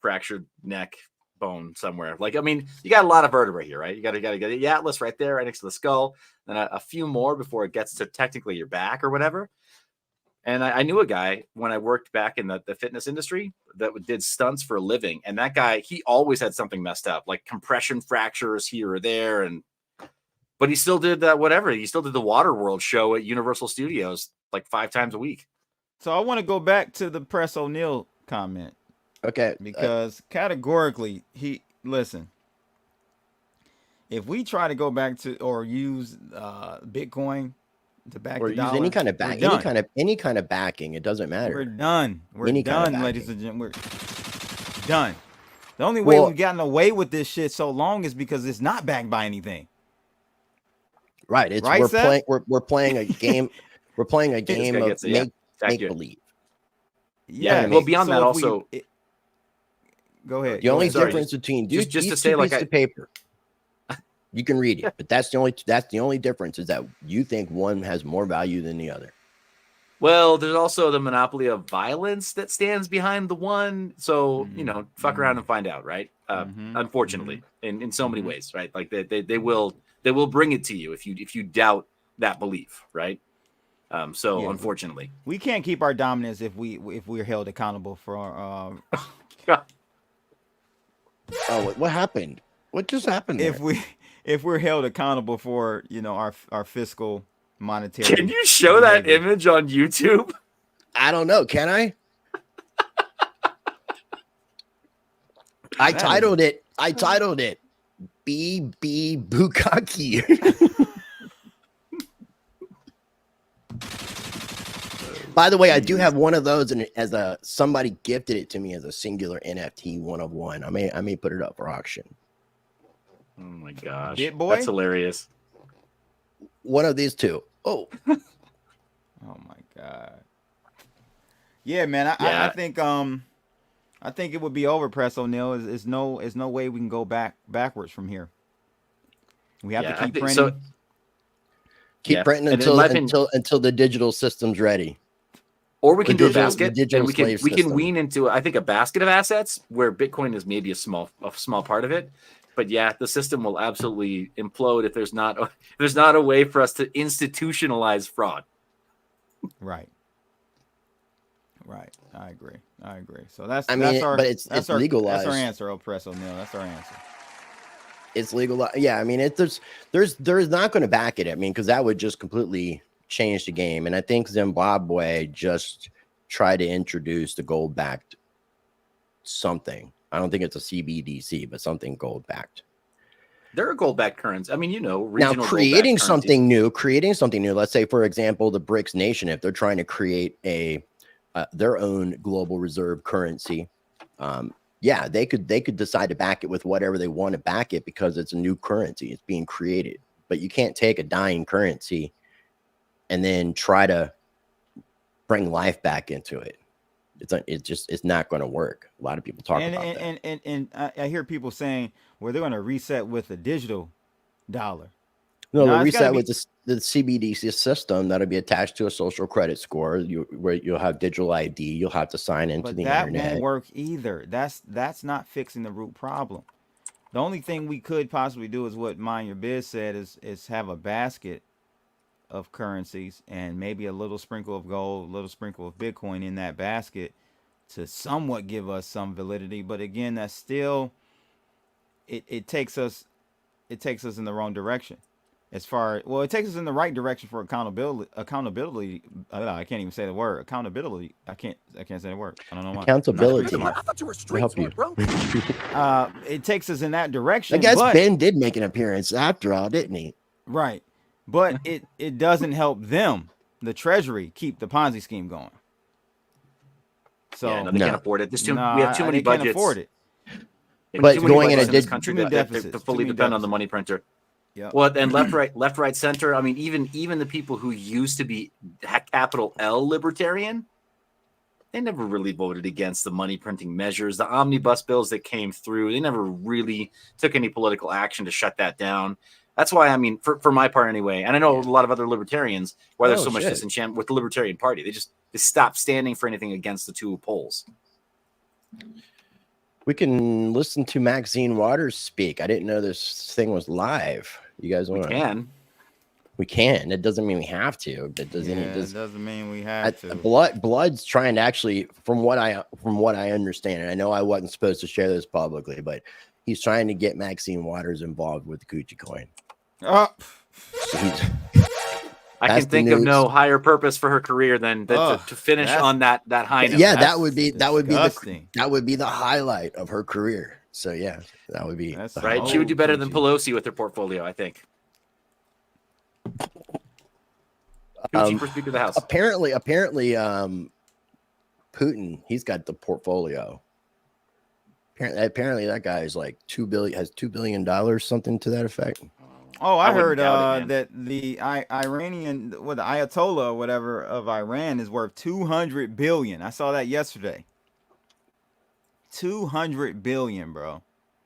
fractured neck bone somewhere. Like, I mean, you got a lot of vertebrae here, right? You got to get the atlas right there, right next to the skull, then a few more before it gets to technically your back or whatever. And I knew a guy when I worked back in the fitness industry that did stunts for a living. And that guy, he always had something messed up, like compression fractures here or there. But he still did whatever. He still did the Waterworld show at Universal Studios like 5 times a week. So I want to go back to the Press O'Neill comment. Okay. Because categorically, listen, if we try to go back to or use Bitcoin to back or the dollar, use any kind of backing, it doesn't matter. We're done. We're done, ladies and gentlemen. We're done. The only way we've gotten away with this shit so long is because it's not backed by anything. Right. It's right, we're playing a game. We're playing a game of make believe. Yeah. Well, beyond that, also. Go ahead. The only difference between just to say, like, pieces of paper. You can read it, but that's the only difference is that you think one has more value than the other. Well, there's also the monopoly of violence that stands behind the one. So, fuck around and find out, right? Unfortunately, in so many ways, right? Like they will bring it to you if you doubt that belief, right? Unfortunately, we can't keep our dominance if we're held accountable for our. Oh, what happened? What just happened there? If we're held accountable for, our fiscal monetary. Can you show that image on YouTube? I don't know. Can I? I titled it BB Bukkake. By the way, I do have one of those, and somebody gifted it to me as a singular NFT, one of one. I may put it up for auction. Oh my gosh, BitBoy? That's hilarious. One of these two. Oh, oh my god. Yeah, man. I think it would be over, Press O'Neil. Is no way we can go backwards from here. We have to keep printing. So, keep printing until the digital system's ready. Or we can do a basket, and we can system. wean into, I think, a basket of assets where Bitcoin is maybe a small part of it. But yeah, the system will absolutely implode if there's not a way for us to institutionalize fraud. Right. I agree. So that's it's legalized. That's our answer, Press O'Neil. That's our answer. It's legal. Yeah, I mean, there's not going to back it. I mean, because that would just completely change the game. And I think Zimbabwe just tried to introduce the gold-backed something. I don't think it's a CBDC, but something gold-backed. There are gold-backed currencies. I mean, now creating something new. Let's say, for example, the BRICS nation, if they're trying to create their own global reserve currency, they could decide to back it with whatever they want to back it because it's a new currency. It's being created. But you can't take a dying currency and then try to bring life back into it. It's not going to work. A lot of people talk about that. And I hear people saying, well, they're going to reset with a digital dollar. No, they'll reset with the CBDC system that'll be attached to a social credit score. Where you'll have digital ID. You'll have to sign into the internet. That won't work either. That's not fixing the root problem. The only thing we could possibly do is what Mind Your Biz said is have a basket of currencies and maybe a little sprinkle of gold, a little sprinkle of Bitcoin in that basket to somewhat give us some validity. But again, that's still it takes us in the wrong direction. It takes us in the right direction for accountability. I can't even say the word accountability. I can't say the word. I don't know why. Accountability. I thought you were straight help smart, bro. It takes us in that direction. I guess Ben did make an appearance after all, didn't he? Right. But it doesn't help them, the Treasury, keep the Ponzi scheme going. So they can't afford it. We have too many budgets. Can't afford it. But going in this country that fully depend on the money printer. Yeah. Well, and left, right, center. I mean, even the people who used to be capital L libertarian, they never really voted against the money printing measures. The omnibus bills that came through, they never really took any political action to shut that down. That's why, I mean, for my part anyway, and I know a lot of other libertarians, why there's so much disenchantment with the Libertarian Party. They stopped standing for anything against the two poles. We can listen to Maxine Waters speak. I didn't know this thing was live. You guys want to? We can. It doesn't mean we have to. It doesn't mean we have to. Blood's trying to actually, from what I understand, and I know I wasn't supposed to share this publicly, but he's trying to get Maxine Waters involved with the Gucci coin. Oh. I can think of no higher purpose for her career than to finish on that high note. Yeah, that would be the highlight of her career. So yeah, that would be right. She would do better than Pelosi with her portfolio, I think. Gucci for Speaker of the House. Apparently, Putin, he's got the portfolio. Apparently, that guy is like $2 billion, something to that effect. Oh, I heard that the Iranian, the Ayatollah or whatever of Iran is worth $200 billion. I saw that yesterday. $200 billion, bro.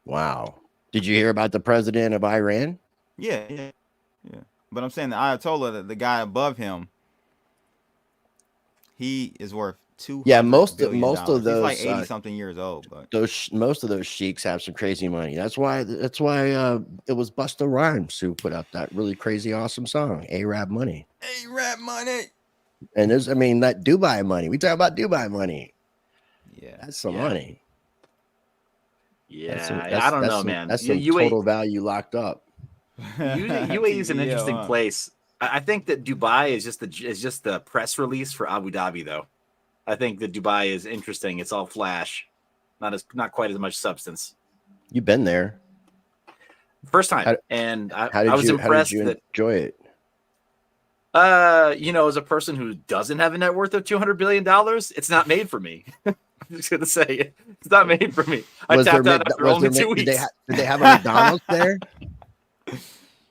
Wow. Did you hear about the president of Iran? Yeah. But I'm saying the Ayatollah, the guy above him, he is worth $200 billion. Most of those, he's like 80 something years old. But most of those sheiks have some crazy money. That's why it was Busta Rhymes who put out that really crazy awesome song, Arab Money. Arab Money. And that Dubai money. We talk about Dubai money. Yeah, that's some money. Yeah, I don't know, man. That's some total value locked up. UAE is an interesting place. I think that Dubai is just the press release for Abu Dhabi, though. I think that Dubai is interesting. It's all flash, not quite as much substance. You've been there, first time, and I was impressed. How did you enjoy it? As a person who doesn't have a net worth of $200 billion, it's not made for me. I'm just gonna say it's not made for me. I tapped out after only 2 weeks. Did they have a McDonald's there?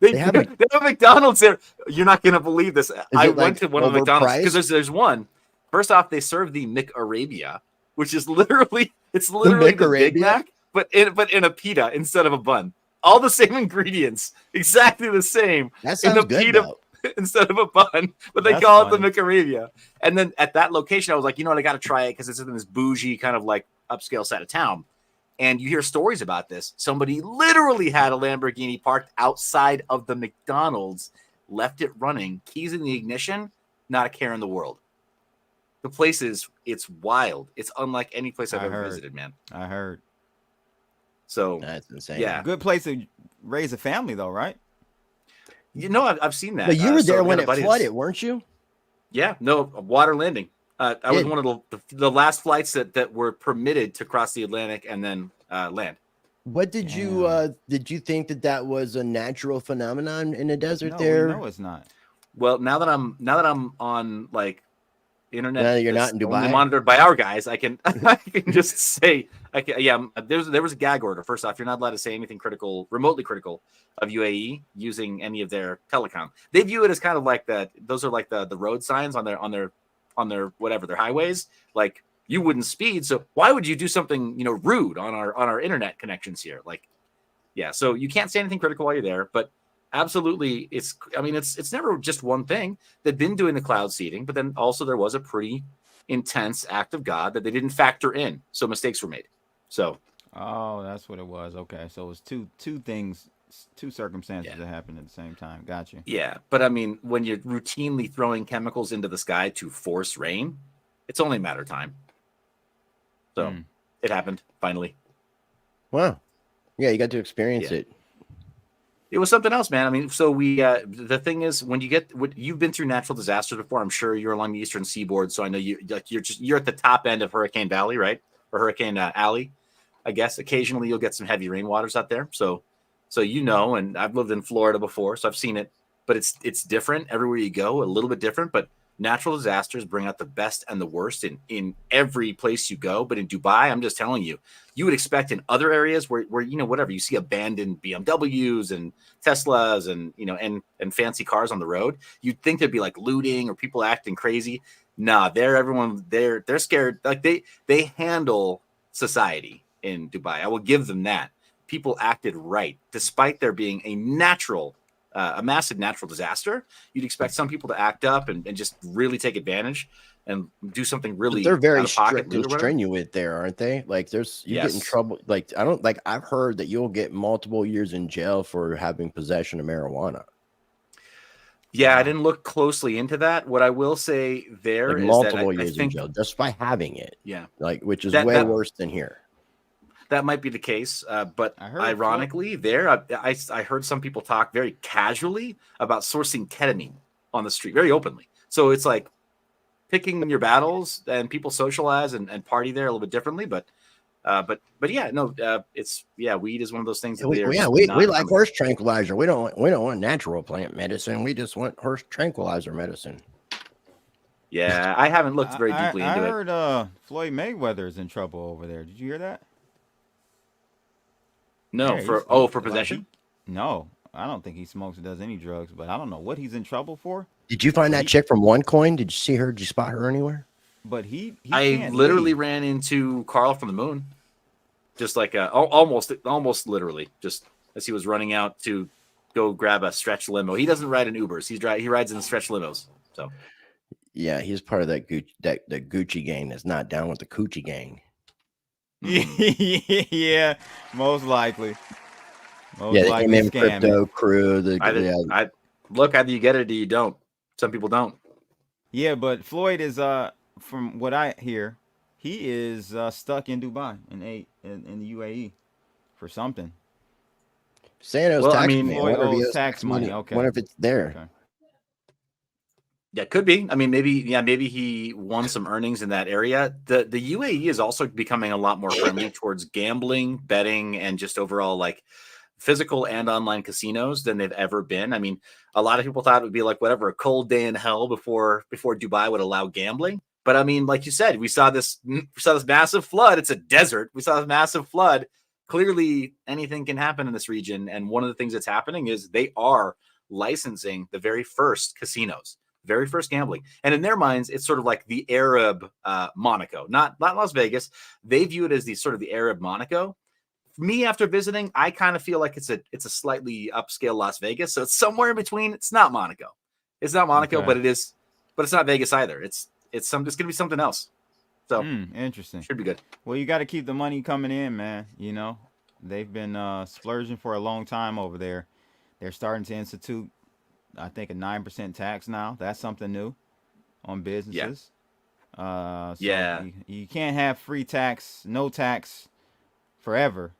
They have a McDonald's there. You're not gonna believe this. I went to one of the McDonald's because there's one. First off, they serve the McArabia, which is literally the Big Mac, but in a pita instead of a bun. All the same ingredients, exactly the same. That sounds good, pita though. instead of a bun, but they call it the McArabia. And then at that location, I was like, you know what, I got to try it because it's in this bougie kind of like upscale side of town. And you hear stories about this. Somebody literally had a Lamborghini parked outside of the McDonald's, left it running, keys in the ignition, not a care in the world. The place it's wild. It's unlike any place I've ever visited, man. I heard. So that's insane. Yeah, good place to raise a family, though, right? I've seen that. But you were there when it flooded, weren't you? Yeah, no, water landing. I was one of the last flights that were permitted to cross the Atlantic and then land. What did you think that was a natural phenomenon in the desert there? No, it's not. Well, now that I'm on like internet, now that you're not in Dubai, monitored by our guys, I can just say there was a gag order. First off, you're not allowed to say anything remotely critical of UAE using any of their telecom. They view it as kind of like that. Those are like the road signs on their whatever, their highways. Like, you wouldn't speed, so why would you do something rude on our internet connections here? Like, yeah, so you can't say anything critical while you're there, but absolutely, it's never just one thing. They've been doing the cloud seeding, but then also there was a pretty intense act of God that they didn't factor in, so mistakes were made. So, that's what it was. Okay, so it was two things, two circumstances that happened at the same time. Got you. Yeah, but I mean, when you're routinely throwing chemicals into the sky to force rain, it's only a matter of time. So it happened finally. Wow. Yeah, you got to experience it. It was something else, man. I mean, so we the thing is, when you've been through natural disasters before, I'm sure you're along the eastern seaboard, so I know you're at the top end of Hurricane Valley, right? Or Hurricane Alley, I guess. Occasionally you'll get some heavy rainwaters out there. So and I've lived in Florida before, so I've seen it, but it's different everywhere you go, a little bit different, but natural disasters bring out the best and the worst in every place you go. But in Dubai, I'm just telling you, you would expect in other areas where whatever, you see abandoned BMWs and Teslas and fancy cars on the road, you'd think there'd be like looting or people acting crazy. Nah, they're scared. Like they handle society in Dubai. I will give them that. People acted right, despite there being a massive natural disaster. You'd expect some people to act up and just really take advantage and do something really. But they're very strict and strenuous there, aren't they? Like you get in trouble. Like I've heard that you'll get multiple years in jail for having possession of marijuana. Yeah, I didn't look closely into that. What I will say there is multiple years in jail just by having it. Yeah, which is way worse than here. That might be the case, but ironically, I heard some people talk very casually about sourcing ketamine on the street, very openly. So it's like picking your battles, and people socialize and party there a little bit differently. But yeah, no, weed is one of those things. That we like horse tranquilizer. We don't want natural plant medicine. We just want horse tranquilizer medicine. Yeah, I haven't looked very deeply into it. I heard Floyd Mayweather is in trouble over there. Did you hear that? No, for possession? No, I don't think he smokes or does any drugs, but I don't know what he's in trouble for. Did you find that chick from OneCoin? Did you see her? Did you spot her anywhere? But I literally ran into Carl from the Moon, just like almost literally, just as he was running out to go grab a stretch limo. He doesn't ride in Ubers. He rides in stretch limos. So yeah, he's part of that Gucci gang that's not down with the Coochie gang. Yeah, most likely. They came in crypto crew. Look, either you get it or you don't. Some people don't. Yeah, but Floyd is from what I hear, he is stuck in Dubai in the UAE for something. Santos tax money. Okay. What if it's there? Okay. Yeah, could be. I mean, maybe he won some earnings in that area. The UAE is also becoming a lot more friendly towards gambling, betting, and just overall like physical and online casinos than they've ever been. I mean, a lot of people thought it would be like whatever, a cold day in hell before Dubai would allow gambling. But I mean, like you said, we saw this massive flood. It's a desert. We saw this massive flood. Clearly, anything can happen in this region. And one of the things that's happening is they are licensing the very first casinos, very first gambling. And in their minds, it's sort of like the Arab Monaco, not Las Vegas. They view it as the sort of the Arab Monaco. Me, after visiting, I kind of feel like it's a slightly upscale Las Vegas. So it's somewhere in between. It's not Monaco. It's not Monaco, Okay. but it's not Vegas either. It's going to be something else. So interesting. Should be good. Well, you got to keep the money coming in, man. You know, they've been splurging for a long time over there. They're starting to institute, I think, a 9% tax now. That's something new on businesses. So you can't have free tax, no tax forever.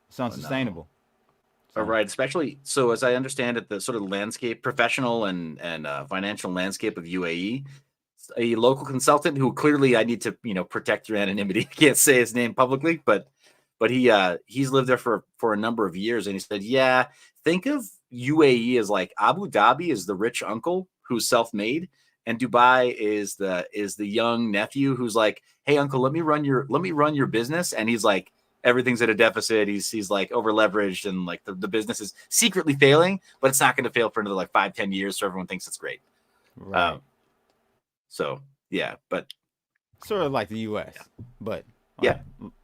It's unsustainable. All right, especially so as I understand it, the sort of landscape, professional and financial landscape of UAE. A local consultant who clearly I need to protect your anonymity. I can't say his name publicly, but he's lived there for a number of years, and he said, yeah, think of UAE as like Abu Dhabi is the rich uncle who's self-made, and Dubai is the young nephew who's like, hey uncle, let me run your business, and he's like, everything's at a deficit. He's like over leveraged, and like the business is secretly failing, but it's not going to fail for another like 5-10 years, so everyone thinks it's great. Right. So yeah, but sort of like the U.S., but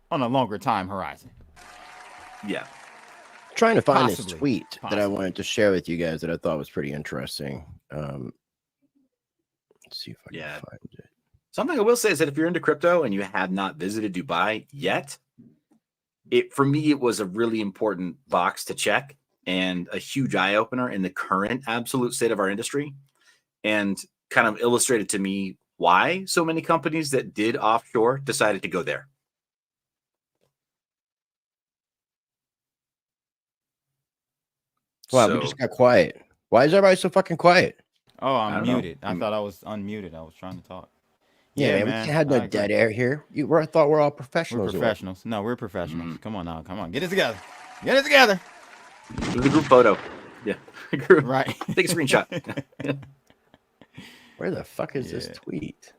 on a longer time horizon. Yeah. Trying to find Possibly. this tweet that I wanted to share with you guys that I thought was pretty interesting. Let's see if I can find it. Something I will say is that if you're into crypto and you have not visited Dubai yet, for me it was a really important box to check and a huge eye opener in the current absolute state of our industry, and kind of illustrated to me why so many companies that did offshore decided to go there. Wow, we just got quiet. Why is everybody so fucking quiet? Oh, I'm muted. I thought I was unmuted. I was trying to talk. Yeah, man, we can't have no dead air here. I thought we're all professionals. We're professionals. No, we're professionals. Come on now. Come on. Get it together. Get it together. Do the group photo. Yeah. Right. Take a screenshot. Where the fuck is this tweet?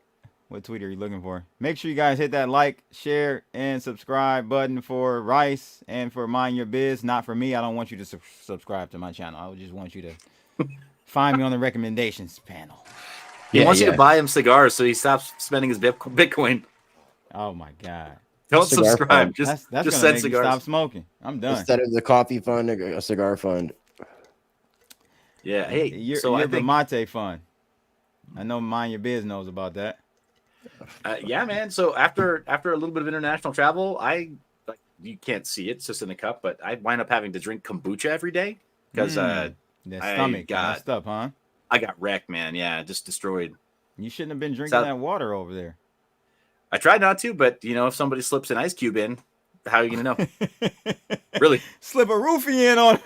What tweet are you looking for? Make sure you guys hit that like, share, and subscribe button for Rice and for Mind Your Biz. Not for me. I don't want you to subscribe to my channel. I just want you to find me on the recommendations panel. He wants you to buy him cigars so he stops spending his Bitcoin. Oh my God. Don't subscribe. Fund. Just that's send gonna make cigars. me stop smoking. I'm done. Instead of the coffee fund, a cigar fund. Yeah. Hey, you're I the think Mate fund. I know Mind Your Biz knows about that. Yeah, man. So after a little bit of international travel, you can't see it, it's just in a cup, but I wind up having to drink kombucha every day because the stomach got messed up, huh? I got wrecked, man. Yeah, just destroyed. You shouldn't have been drinking that water over there. I tried not to, but if somebody slips an ice cube in, how are you gonna know? Really? Slip a roofie in on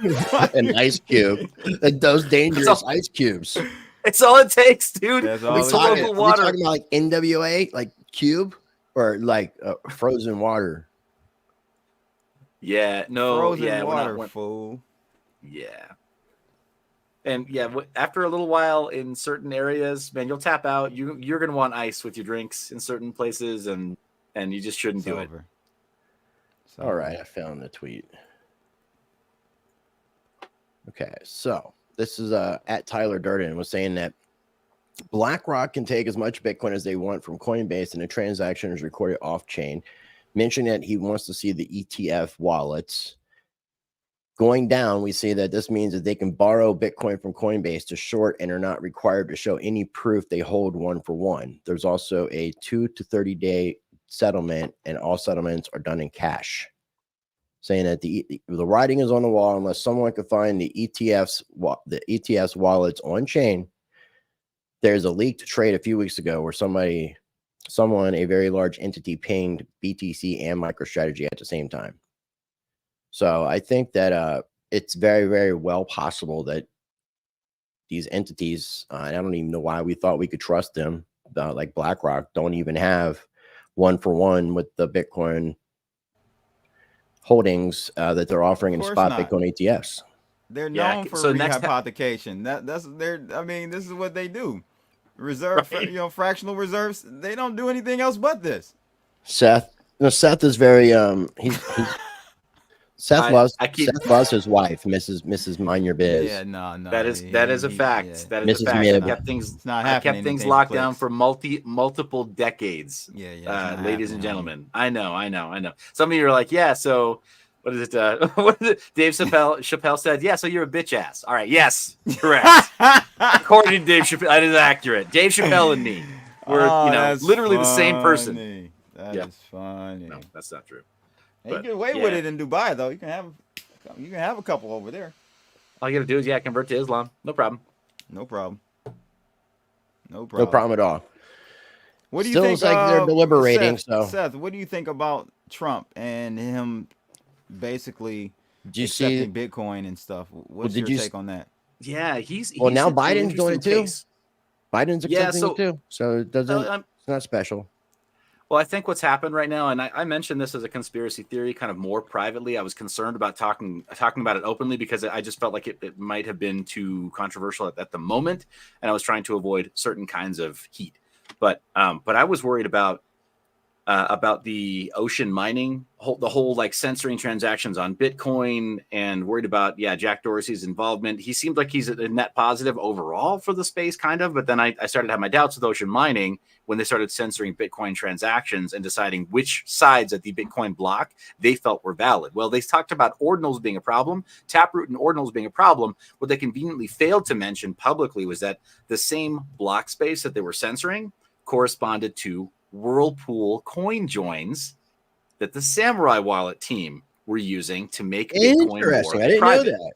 an ice cube. Those dangerous ice cubes. It's all it takes, dude. That's all it's local water. Are we talking about like NWA, like cube, or like frozen water? Yeah, no, frozen water, fool. Yeah. And yeah, after a little while in certain areas, man, you'll tap out. You're gonna want ice with your drinks in certain places, and you just shouldn't do it. All right, I found the tweet. Okay, so this is at Tyler Durden was saying that BlackRock can take as much Bitcoin as they want from Coinbase, and the transaction is recorded off-chain. Mentioning that he wants to see the ETF wallets going down. We see that this means that they can borrow Bitcoin from Coinbase to short and are not required to show any proof they hold 1-for-1. There's also a 2 to 30 day settlement, and all settlements are done in cash. Saying that the writing is on the wall unless someone can find the ETFs wallets on chain. There's a leaked trade a few weeks ago where someone, a very large entity, pinged BTC and MicroStrategy at the same time. So I think that it's very, very well possible that these entities, I don't even know why we thought we could trust them, like BlackRock, don't even have 1-for-1 with the Bitcoin holdings that they're offering in spot Bitcoin ETFs. They're known for rehypothecation. I mean, this is what they do. Reserve, right. Fractional reserves. They don't do anything else but this. Seth is very Seth loves his wife, Mrs. Mind Your Biz. Yeah, no. That is a fact. Yeah. That is Mrs. a fact. Mib. I kept things locked down for multiple decades. Ladies and gentlemen. I know. Some of you are like, yeah, so what is it? What is it? Dave Chappelle said, yeah, so you're a bitch ass. All right, yes, correct. According to Dave Chappelle, that is accurate. Dave Chappelle and me were, literally the same person. That is funny. No, that's not true. Hey, you get away with it in Dubai, though. You can have a couple over there. All you got to do is convert to Islam. No problem. No problem at all. What do you think? Like they're deliberating. Seth, what do you think about Trump and him basically accepting Bitcoin and stuff? What's your take on that? Yeah, he's now Biden's doing it too. Biden's accepting it too, so it doesn't. It's not special. Well, I think what's happened right now, and I mentioned this as a conspiracy theory kind of more privately. I was concerned about talking about it openly because I just felt like it might have been too controversial at the moment, and I was trying to avoid certain kinds of heat. But I was worried about the ocean mining, the whole like censoring transactions on Bitcoin, and worried about Jack Dorsey's involvement. He seemed like he's a net positive overall for the space, kind of. But then I started to have my doubts with ocean mining when they started censoring Bitcoin transactions and deciding which sides of the Bitcoin block they felt were valid. Well, they talked about ordinals being a problem, Taproot and ordinals being a problem. What they conveniently failed to mention publicly was that the same block space that they were censoring corresponded to Whirlpool coin joins that the Samurai Wallet team were using to make Bitcoin more private. I didn't know that.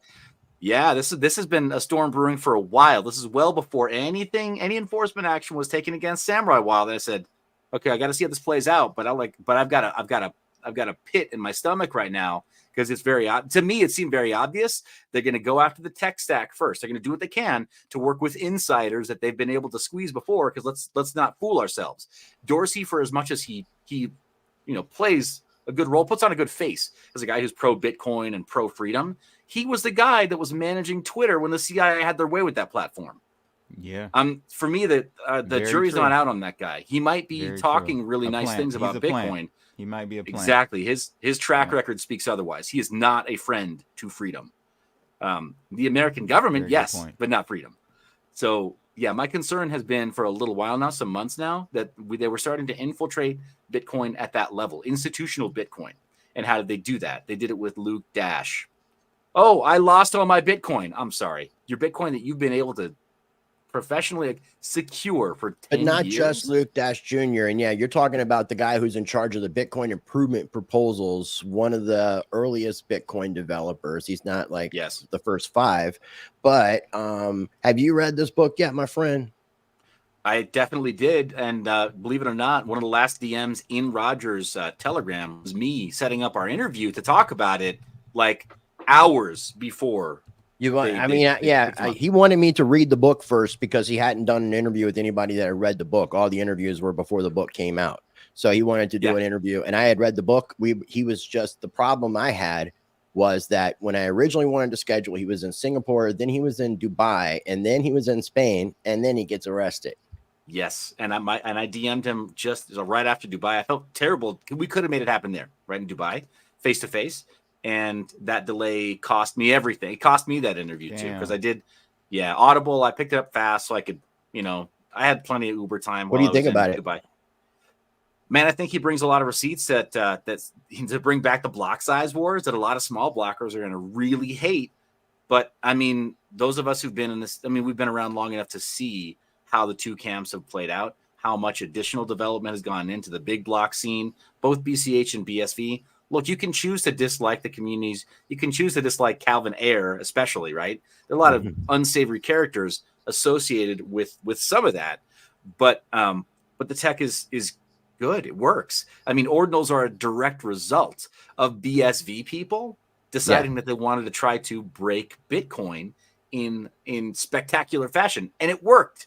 Yeah, this has been a storm brewing for a while. This is well before any enforcement action was taken against Samurai Wallet. And I said, okay, I got to see how this plays out. But I've got a pit in my stomach right now because it's to me, it seemed very obvious. They're going to go after the tech stack first. They're going to do what they can to work with insiders that they've been able to squeeze before. Because let's not fool ourselves. Dorsey, for as much as he plays a good role, puts on a good face as a guy who's pro Bitcoin and pro freedom. He was the guy that was managing Twitter when the CIA had their way with that platform. Yeah. For me, the jury's not out on that guy. He might be talking really nice things about Bitcoin. Plant. He might be a plant. Exactly. His track record speaks otherwise. He is not a friend to freedom. The American government, yes, but not freedom. So yeah, my concern has been for a little while now, some months now, that they were starting to infiltrate Bitcoin at that level, institutional Bitcoin. And how did they do that? They did it with Luke Dash. Oh, I lost all my Bitcoin. I'm sorry. Your Bitcoin that you've been able to professionally secure for 10 years. But not just Luke Dash Jr. And you're talking about the guy who's in charge of the Bitcoin improvement proposals, one of the earliest Bitcoin developers. He's not like the first 5. But have you read this book yet, my friend? I definitely did. And believe it or not, one of the last DMs in Roger's Telegram was me setting up our interview to talk about it like hours before. He wanted me to read the book first because he hadn't done an interview with anybody that had read the book. All the interviews were before the book came out. So he wanted to do an interview, and I had read the book. The problem I had was that when I originally wanted to schedule, he was in Singapore, then he was in Dubai, and then he was in Spain, and then he gets arrested. Yes, and I DM'd him just right after Dubai. I felt terrible. We could have made it happen there, right in Dubai, face to face. And that delay cost me everything. It cost me that interview too, because I did, Audible. I picked it up fast, so I could, I had plenty of Uber time. What do you think about it? Dubai. Man, I think he brings a lot of receipts that's to bring back the block size wars that a lot of small blockers are going to really hate. But I mean, those of us who've been in this, we've been around long enough to see how the two camps have played out, how much additional development has gone into the big block scene, both BCH and BSV. Look, you can choose to dislike the communities. You can choose to dislike Calvin Ayre, especially, right? There are a lot of unsavory characters associated with some of that, but the tech is good. It works. Ordinals are a direct result of BSV people deciding that they wanted to try to break Bitcoin in spectacular fashion, and it worked.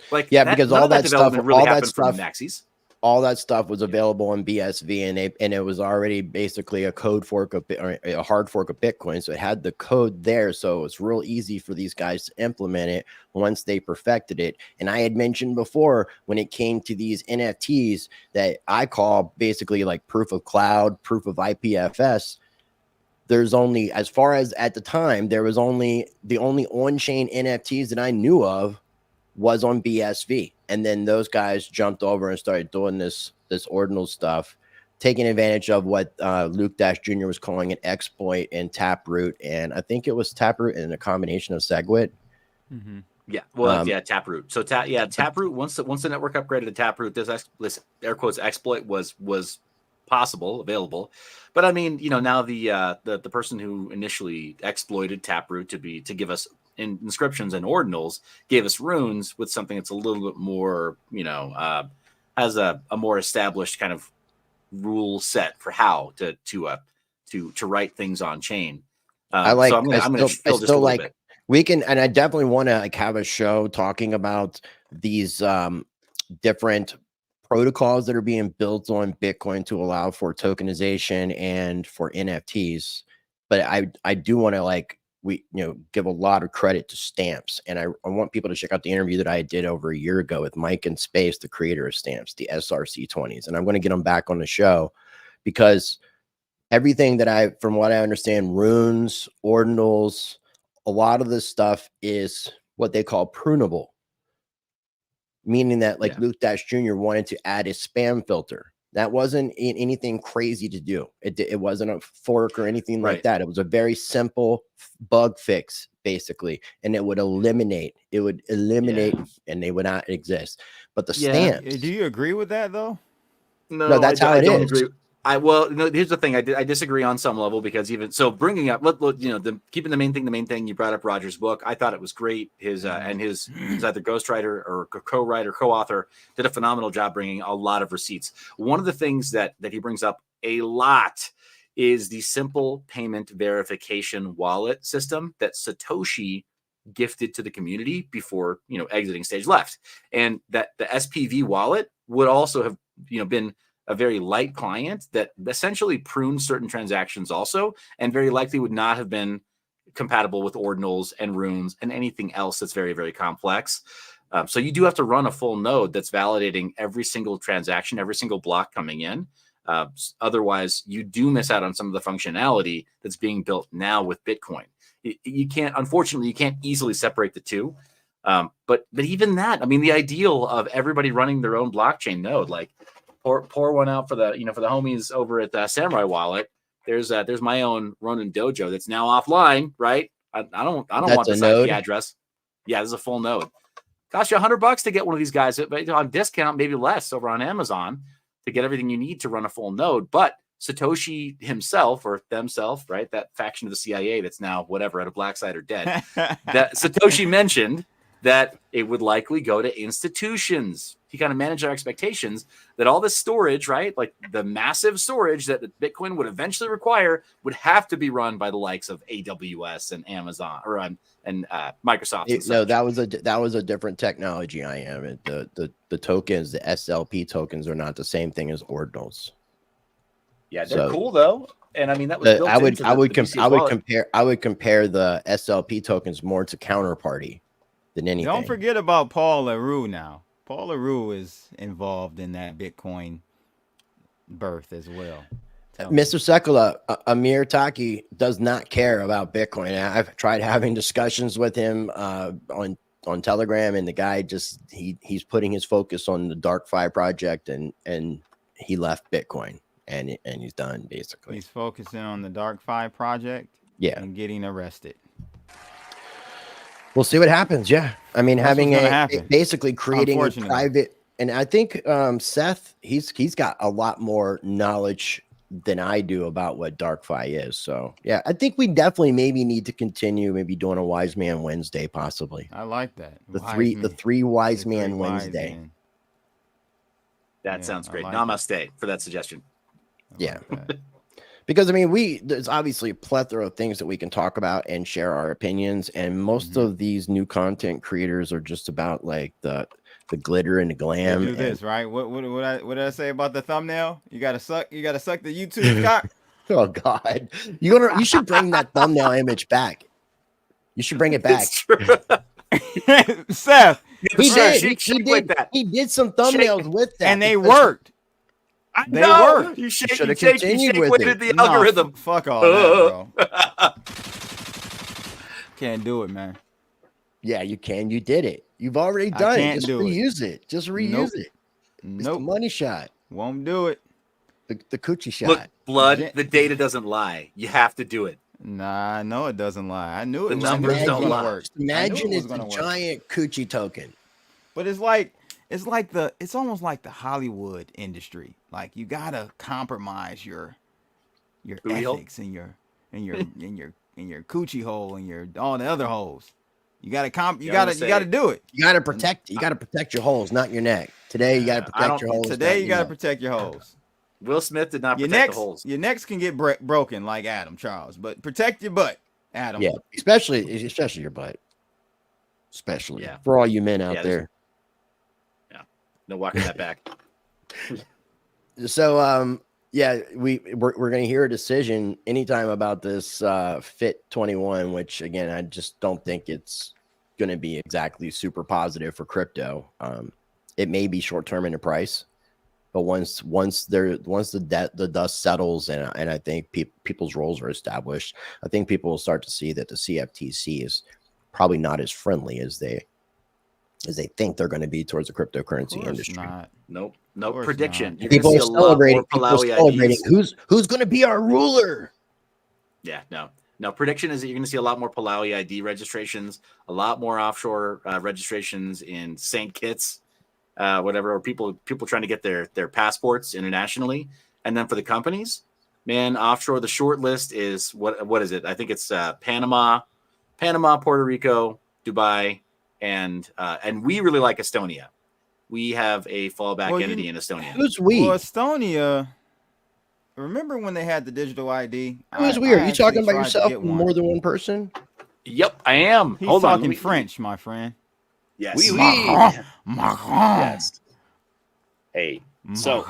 Because all that stuff really happened from Maxis. all that stuff was available on BSV, and it was already basically a code fork of or a hard fork of Bitcoin. So it had the code there, so it's real easy for these guys to implement it once they perfected it. And I had mentioned before, when it came to these NFTs that I call basically like proof of cloud, proof of IPFS, there's only, as far as at the time, there was only the only on-chain NFTs that I knew of was on BSV. And then those guys jumped over and started doing this ordinal stuff, taking advantage of what Luke Dash Jr. was calling an exploit in Taproot. And I think it was Taproot and a combination of SegWit. Mm-hmm. Yeah, well, Taproot. So Taproot, once the network upgraded to Taproot, this air quotes exploit was possible, available. But I mean, now the person who initially exploited Taproot to give us inscriptions and ordinals gave us runes with something that's a little bit more, has a more established kind of rule set for how to write things on chain. We can, and I definitely want to have a show talking about these different protocols that are being built on Bitcoin to allow for tokenization and for NFTs. But I do want to give a lot of credit to Stamps, and I want people to check out the interview that I did over a year ago with Mike and Space, the creator of Stamps, the SRC20s, and I'm going to get them back on the show because everything that from what I understand, runes, ordinals, a lot of this stuff is what they call prunable, meaning that Luke Dash Jr. wanted to add a spam filter. That wasn't anything crazy to do. It wasn't a fork or anything like that. It was a very simple bug fix, basically, and it would eliminate, and they would not exist. But the stamps. Do you agree with that though? No, that's how it is. Agree. Here's the thing. I disagree on some level because even so, bringing up, keeping the main thing. You brought up Roger's book. I thought it was great. His either ghostwriter or co-writer, co-author did a phenomenal job bringing a lot of receipts. One of the things that he brings up a lot is the simple payment verification wallet system that Satoshi gifted to the community before exiting stage left, and that the SPV wallet would also have been a very light client that essentially pruned certain transactions also, and very likely would not have been compatible with ordinals and runes and anything else that's very, very complex. So you do have to run a full node that's validating every single transaction, every single block coming in. Otherwise, you do miss out on some of the functionality that's being built now with Bitcoin. Unfortunately, you can't easily separate the two. But even that, I mean, the ideal of everybody running their own blockchain node, pour one out for the homies over at Samurai Wallet. There's my own Ronin Dojo that's now offline, right? I don't want this IP address. Yeah, this is a full node. Cost you $100 to get one of these guys on discount, maybe less over on Amazon to get everything you need to run a full node. But Satoshi himself or themselves, right? That faction of the CIA that's now whatever at a black site or dead. That Satoshi mentioned that it would likely go to institutions. He kind of managed our expectations that all this storage, right, like the massive storage that Bitcoin would eventually require, would have to be run by the likes of AWS and Amazon and Microsoft. No, that was a different technology. The tokens, the SLP tokens, are not the same thing as ordinals. Yeah, they're cool though. And I mean, that was I would compare the SLP tokens more to Counterparty than anything. Don't forget about Paul LaRue now. Paul LaRue is involved in that Bitcoin birth as well. Mr. Sekula, Amir Taki does not care about Bitcoin. I've tried having discussions with him on Telegram, and the guy just he's putting his focus on the DarkFi project, and he left Bitcoin, and he's done basically. He's focusing on the DarkFi project, and getting arrested. We'll see what happens. Yeah. I mean, basically creating a private, and I think Seth, he's got a lot more knowledge than I do about what DarkFi is. So yeah, I think we definitely maybe need to continue doing a Wise Man Wednesday, possibly. I like that. The three Wise Man Wednesday. That sounds great. Namaste for that suggestion. Yeah. Because I mean, there's obviously a plethora of things that we can talk about and share our opinions, and most of these new content creators are just about like the the glitter and the glam. Do this, right? What did I say about the thumbnail? You gotta suck the YouTube cock. Oh God, you should bring that thumbnail image back. You should bring it back. It's true. Seth, He did. He He did some thumbnails with that, and they worked. They worked. You should have continued with it. The algorithm. Fuck all that, bro. Can't do it, man. Yeah, you can. You did it. You've already done it. Just reuse it. Just reuse it. It's the money shot. Won't do it. The coochie shot. Look, Blood, the data doesn't lie. You have to do it. Nah, no, it doesn't lie. I knew it. The numbers don't lie. Imagine it's a giant coochie token. But it's almost like the Hollywood industry. Like you gotta compromise your ethics and your coochie hole and all the other holes. You gotta do it. You gotta protect your holes, not your neck. Today you gotta protect your holes. Today you gotta protect your holes. Will Smith did not protect the holes. Your necks can get broken like Adam Charles, but protect your butt, Adam. Yeah, especially your butt. Especially for all you men out there. Yeah, no walking that back. So we're gonna hear a decision anytime about this Fit 21, which again I just don't think it's gonna be exactly super positive for crypto. It may be short term in the price, but once the dust settles and I think people's roles are established, I think people will start to see that the CFTC is probably not as friendly as they think they're going to be towards the cryptocurrency industry. Nope. No prediction. People are celebrating. Who's going to be our ruler? Yeah, no. Prediction is that you're going to see a lot more Palawi ID registrations, a lot more offshore registrations in St. Kitts, whatever, or people trying to get their passports internationally. And then for the companies, man, offshore, the short list is what is it? I think it's Panama, Puerto Rico, Dubai, and we really like Estonia. We have a fallback entity in Estonia. Who's we? Well, Estonia. Remember when they had the digital ID? Who's we? Are you talking about yourself more than one person? Yep, I am. He's talking French, my friend. Yes. Macron. Yes. Hey. So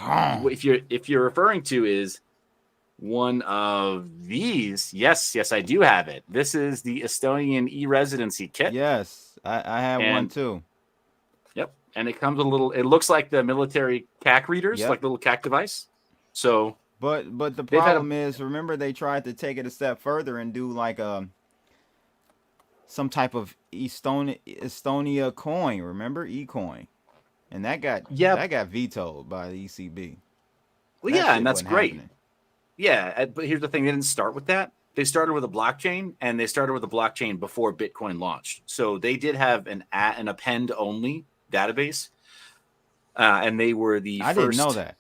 if you're referring to is one of these, yes, I do have it. This is the Estonian e-residency kit. Yes, I have one too. Yep, and it comes with a little. It looks like the military CAC readers, like a little CAC device. So, but the problem is, remember they tried to take it a step further and do like some type of Estonia coin. Remember eCoin, and that got vetoed by the ECB. Well, and that's great. Happening. Yeah, but here's the thing: they didn't start with that. They started with a blockchain, and they started with a blockchain before Bitcoin launched. So they did have an append-only database, and they were the first. I didn't know that.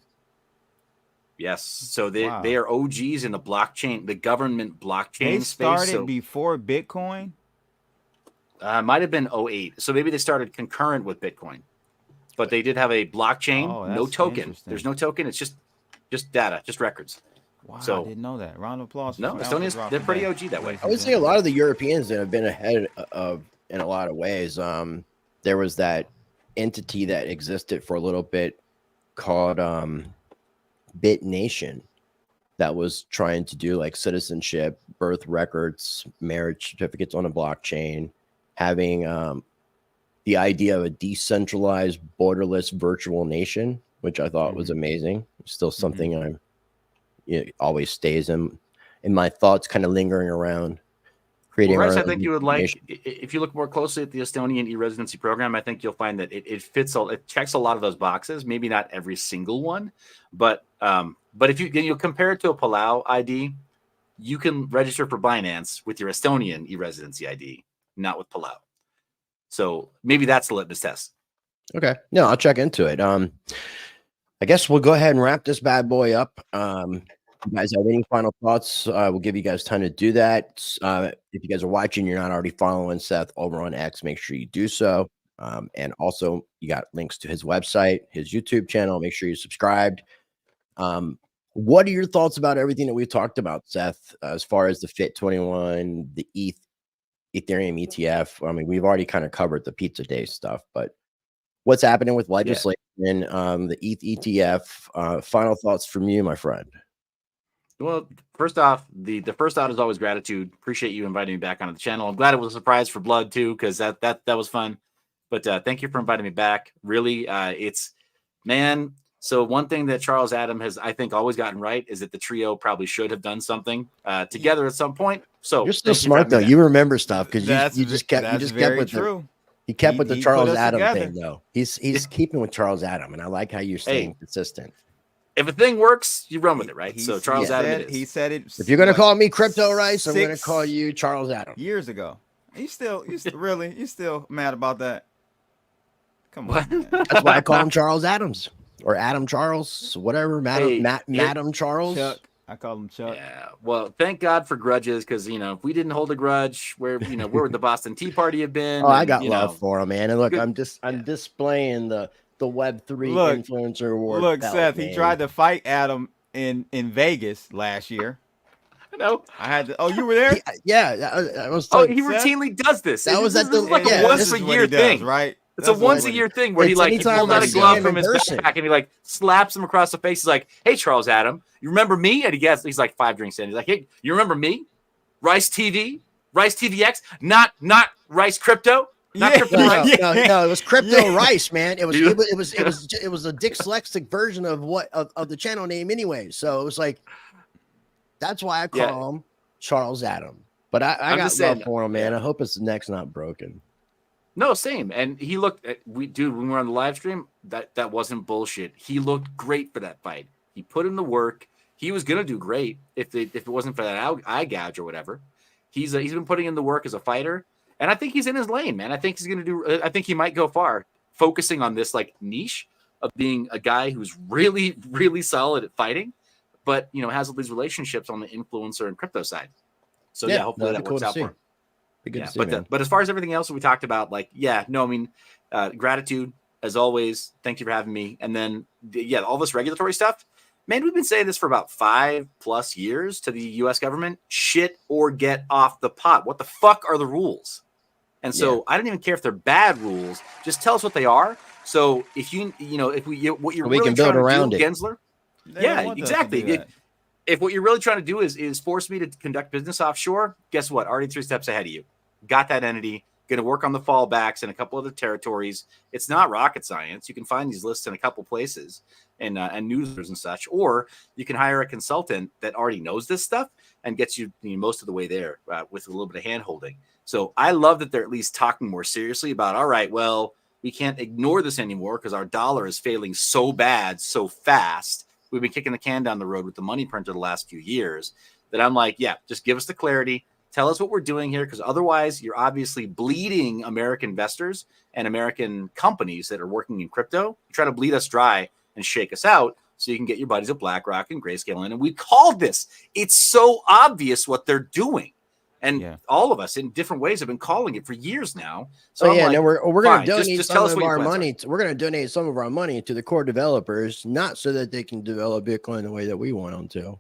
Yes, so they are OGs in the blockchain, the government blockchain space. They started before Bitcoin. Might have been 2008. So maybe they started concurrent with Bitcoin, but they did have a blockchain, no token. There's no token. It's just data, just records. Wow, so, I didn't know that. Round of applause. No, Estonians, they're pretty OG that way. I would say a lot of the Europeans that have been ahead of in a lot of ways. There was that entity that existed for a little bit called BitNation that was trying to do like citizenship, birth records, marriage certificates on a blockchain, having the idea of a decentralized, borderless virtual nation, which I thought was amazing. Still something it always stays in my thoughts, kind of lingering around. Creating I think you would like, if you look more closely at the Estonian e-residency program, I think you'll find that it checks a lot of those boxes. Maybe not every single one, but if you compare it to a Palau ID, you can register for Binance with your Estonian e-residency ID, not with Palau. So maybe that's the litmus test. Okay, no, I'll check into it. I guess we'll go ahead and wrap this bad boy up. If you guys have any final thoughts, we'll give you guys time to do that. If you guys are watching, you're not already following Seth over on X, make sure you do so. And also, you got links to his website, his YouTube channel. Make sure you're subscribed. What are your thoughts about everything that we've talked about, Seth, as far as the Fit 21, the Ethereum ETF? I mean, we've already kind of covered the Pizza Day stuff, but what's happening with legislation, the ETH ETF. Final thoughts from you, my friend. Well, first off, the first thought is always gratitude. Appreciate you inviting me back onto the channel. I'm glad it was a surprise for Blood too, because that was fun. But thank you for inviting me back. Really, so one thing that Charles Adam has, I think, always gotten right is that the trio probably should have done something together at some point. So you're still smart though. You remember stuff because you just kept with true. He kept with the Charles Adam thing though. He's keeping with Charles Adam, and I like how you're staying consistent. If a thing works, you run with it, right? So Charles Adam, he said it. If you're gonna call me Crypto Rice, I'm gonna call you Charles Adam. Years ago, you still mad about that? Come on, man. That's why I call him Charles Adams or Adam Charles, whatever. Madam Charles. Chuck. I call him Chuck. Yeah. Well, thank God for grudges, because if we didn't hold a grudge, where would the Boston Tea Party have been? Oh, I got love for him, man. And look, I'm displaying the Web3 influencer award. Look, belt, Seth, man. he tried to fight Adam in Vegas last year. I know. I had to. Oh, you were there? I was. Oh, he routinely does this. That was at the like a once a year thing, right? It's a once a year thing where he pulls out a glove from his back and he slaps him across the face. He's like, "Hey, Charles Adam, you remember me?" And he's like 5 drinks in. He's like, "Hey, you remember me? Rice TV, RiceTVx, not Rice Crypto." No, it was Crypto Rice, man. It was a dyslexic version of the channel name anyway. So it was like, that's why I call him Charles Adam. But I got love for him, man. I hope his neck's not broken. No, same. And he looked when we were on the live stream, that wasn't bullshit. He looked great for that fight. He put in the work. He was gonna do great if it wasn't for that eye gouge or whatever. He's been putting in the work as a fighter. And I think he's in his lane, man. I think he's going to do. I think he might go far, focusing on this niche of being a guy who's really, really solid at fighting, but has all these relationships on the influencer and crypto side. So hopefully that works out for him. But as far as everything else that we talked about, gratitude as always. Thank you for having me. And then all this regulatory stuff. Man, we've been saying this for about 5+ years to the U.S. government. Shit or get off the pot. What the fuck are the rules? And so I don't even care if they're bad rules. Just tell us what they are. So if what you're really trying to do, Gensler. Yeah, exactly. If what you're really trying to do is force me to conduct business offshore, guess what? Already 3 steps ahead of you. Got that entity. Going to work on the fallbacks in a couple other territories. It's not rocket science. You can find these lists in a couple places and newsletters and such, or you can hire a consultant that already knows this stuff and gets you most of the way there with a little bit of hand holding. So I love that they're at least talking more seriously about, all right, well, we can't ignore this anymore because our dollar is failing so bad, so fast. We've been kicking the can down the road with the money printer the last few years that I'm like, just give us the clarity. Tell us what we're doing here, because otherwise you're obviously bleeding American investors and American companies that are working in crypto. You try to bleed us dry and shake us out so you can get your buddies at BlackRock and Grayscale in. And we called this. It's so obvious what they're doing. And all of us in different ways have been calling it for years now. So we're going to donate some of our money. We're going to donate some of our money to the core developers, not so that they can develop Bitcoin the way that we want them to.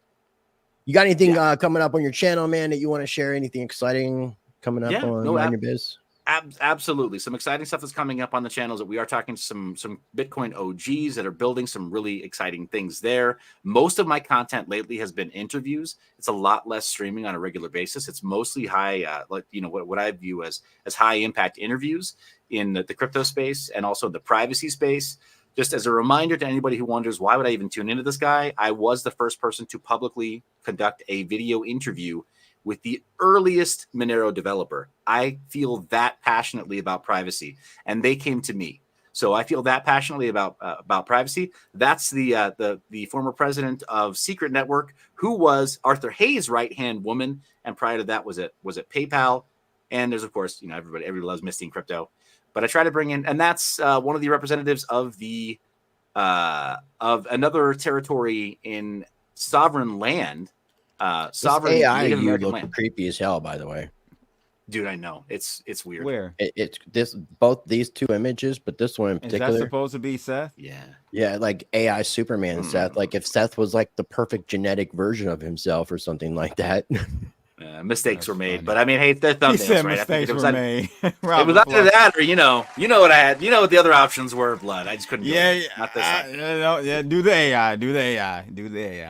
You got anything coming up on your channel, man, that you want to share? Anything exciting coming up on your biz? Absolutely. Some exciting stuff that's coming up on the channels that we are talking to some Bitcoin OGs that are building some really exciting things there. Most of my content lately has been interviews. It's a lot less streaming on a regular basis. It's mostly high, what I view as high impact interviews in the crypto space and also the privacy space. Just as a reminder to anybody who wonders, why would I even tune into this guy? I was the first person to publicly conduct a video interview with the earliest Monero developer. I feel that passionately about privacy, and they came to me. So I feel that passionately about privacy. That's the former president of Secret Network, who was Arthur Hayes' right-hand woman, and prior to that was at PayPal. And there's, of course, everybody loves Misty and crypto. But I try to bring in, and that's one of the representatives of another territory in sovereign land. Sovereign AI, Native you American look land. creepy as hell, by the way. Dude, I know it's weird. Where it's both these two images, but this one in particular. Is that supposed to be Seth? Yeah, like AI Superman Seth. Like if Seth was like the perfect genetic version of himself or something like that. Mistakes That's were made, funny. but I mean, hey, they're thumbnails, He said right? mistakes were made. It was either that or you know what I had. You know what the other options were. Blood. I just couldn't. Not this time. Do the AI.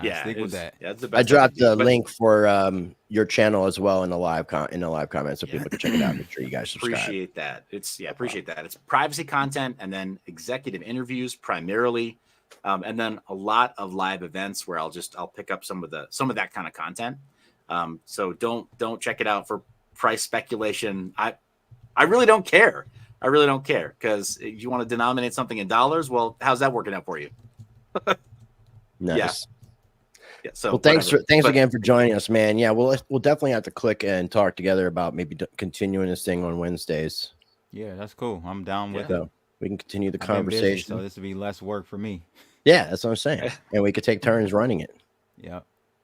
Yeah, stick with that. Yeah, the best I dropped the but link for your channel as well in the live comments, so people can check it out. Make sure you guys subscribe. Appreciate that. Appreciate that. It's privacy content and then executive interviews primarily, and then a lot of live events where I'll pick up some of that kind of content. So don't check it out for price speculation. I really don't care. Because if you want to denominate something in dollars, well, how's that working out for you? Nice. Yeah. So well, thanks again for joining us, man. Yeah, we'll definitely have to click and talk together about maybe continuing this thing on Wednesdays. Yeah, that's cool. I'm down with it. We can continue the conversation. Busy, so this will be less work for me. Yeah, that's what I'm saying. And we could take turns running it. Yeah.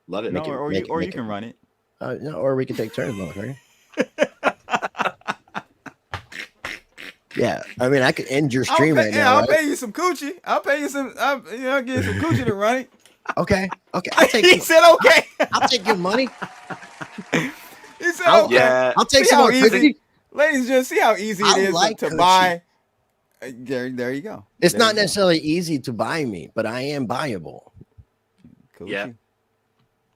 Love it. Or you can run it. No, or we can take turns on it, right? Yeah, I mean, I could end your stream right now. I'll pay you some coochie. I'll pay you some. I'll give you some coochie to run it. Okay. I'll take. He said okay. I'll take your money. He said okay. Yeah. I'll take some more coochie. Ladies and gentlemen, see how easy it is to buy. There you go. It's not necessarily easy to buy me, but I am buyable. Coochie.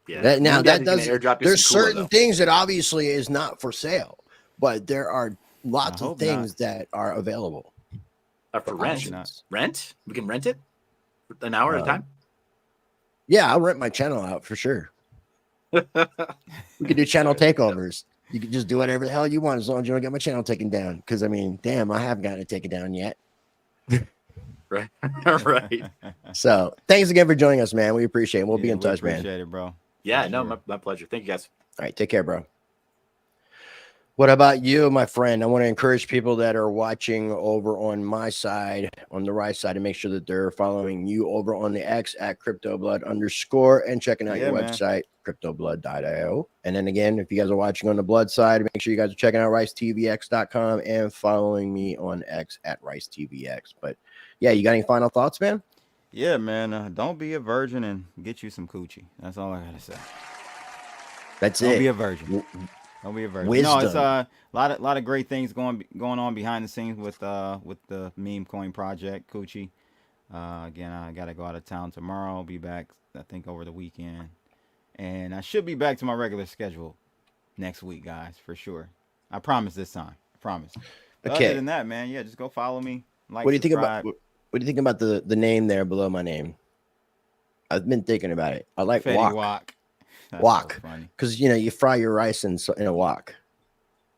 Yeah. There's certain things that obviously is not for sale, but there are lots of things that are available. For rent? Rent? We can rent it an hour at a time? Yeah, I'll rent my channel out for sure. We could do channel takeovers. You can just do whatever the hell you want as long as you don't get my channel taken down. Because, I mean, damn, I haven't gotten it taken down yet. Right. Right. So, thanks again for joining us, man. We appreciate it. We'll be in touch, man. Appreciate it, bro. Yeah, my pleasure. Thank you, guys. All right, take care, bro. What about you, my friend? I want to encourage people that are watching over on my side, on the right side, to make sure that they're following you over on the X at CryptoBlood_ and checking out your website, CryptoBlood.io. And then again, if you guys are watching on the Blood side, make sure you guys are checking out RiceTVx.com and following me on X at RiceTVx. But yeah, you got any final thoughts, man? Yeah, man. Don't be a virgin and get you some coochie. That's all I gotta say. That's Don't it. be a virgin. Don't be a virgin. Wisdom. No, it's a lot of great things going on behind the scenes with the meme coin project, Coochie. Again, I gotta go out of town tomorrow. I'll be back, I think, over the weekend, and I should be back to my regular schedule next week, guys, for sure. I promise this time. I promise. But okay. Other than that, man, yeah, just go follow me. Like, what do you think about? What do you think about the name there below my name? I've been thinking about it. I like wok. Wok, because you fry your rice in a wok.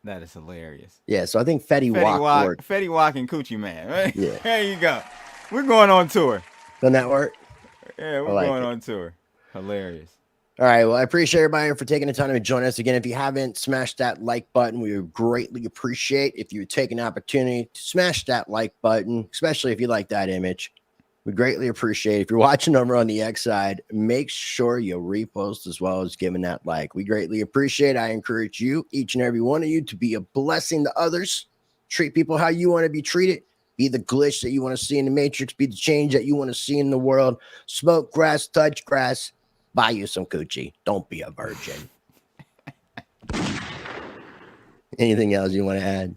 That is hilarious. Yeah, so I think Fetty Wok. Fetty Wok and Coochie Man, right? Yeah. There you go. We're going on tour. Doesn't that work? Yeah, we're going on tour. Hilarious. All right. Well, I appreciate everybody for taking the time to join us again. If you haven't smashed that like button, we would greatly appreciate if you would take an opportunity to smash that like button, especially if you like that image. We greatly appreciate it. If you're watching over on the X side, make sure you repost as well as giving that like. We greatly appreciate it. I encourage you, each and every one of you, to be a blessing to others. Treat people how you want to be treated. Be the glitch that you want to see in the matrix. Be the change that you want to see in the world. Smoke grass, touch grass. Buy you some coochie. Don't be a virgin. Anything else you want to add?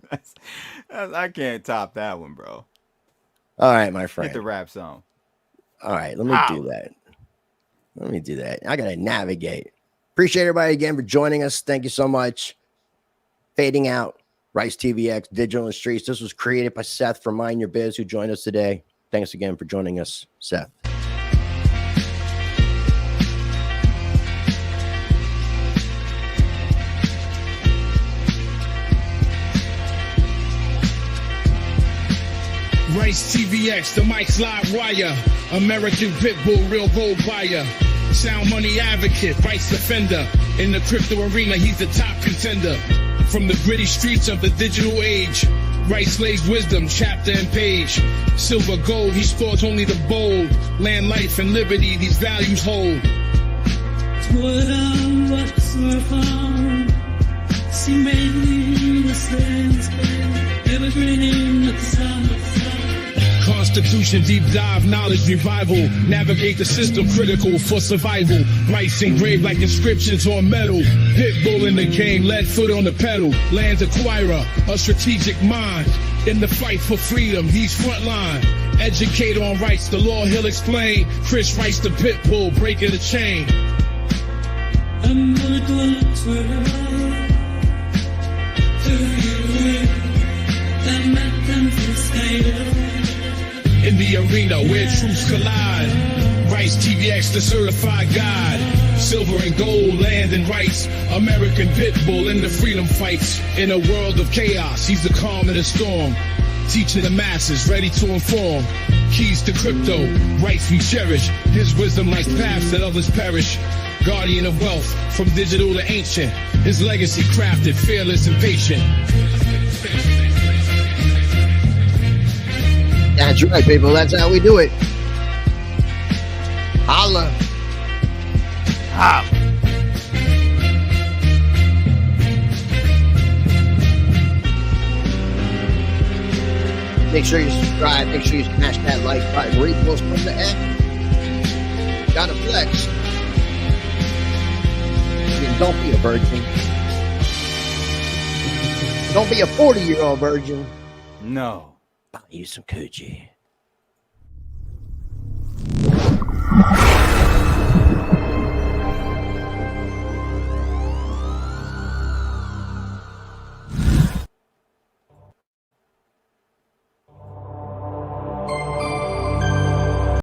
I can't top that one, bro. All right, my friend. Hit the rap song. All right, let me do that. I got to navigate. Appreciate everybody again for joining us. Thank you so much. Fading out. RiceTVx, Digital in the Streets. This was created by Seth from Mind Your Biz, who joined us today. Thanks again for joining us, Seth. RiceTVx, the mic's live wire. American Pitbull, real gold buyer. Sound money advocate, rights defender. In the crypto arena, he's the top contender. From the gritty streets of the digital age, Rice lays wisdom, chapter and page. Silver, gold, he stores only the bold. Land, life, and liberty, these values hold. Twitter, what's see me the same, evergreen at the sound of the sound. Constitution, deep dive, knowledge revival. Navigate the system, critical for survival. Rights engraved like inscriptions on metal. Pitbull in the game, lead foot on the pedal. Land acquirer, a strategic mind. In the fight for freedom, he's frontline. Educate on rights, the law he'll explain. Chris Rice, the Pitbull, breaking the chain. I'm gonna go on Twitter to you. That man confiscated. In the arena where truths collide. RiceTVx, the certified guide. Silver and gold, land and rights. American Pitbull in the freedom fights. In a world of chaos, he's the calm in the storm. Teaching the masses, ready to inform. Keys to crypto, rights we cherish. His wisdom lights paths that others perish. Guardian of wealth, from digital to ancient. His legacy crafted, fearless and patient. That's right, people. That's how we do it. Holla. Make sure you subscribe. Make sure you smash that like button. Repost from the X. Gotta flex. And don't be a virgin. Don't be a 40-year-old virgin. No. Buy you some coochie.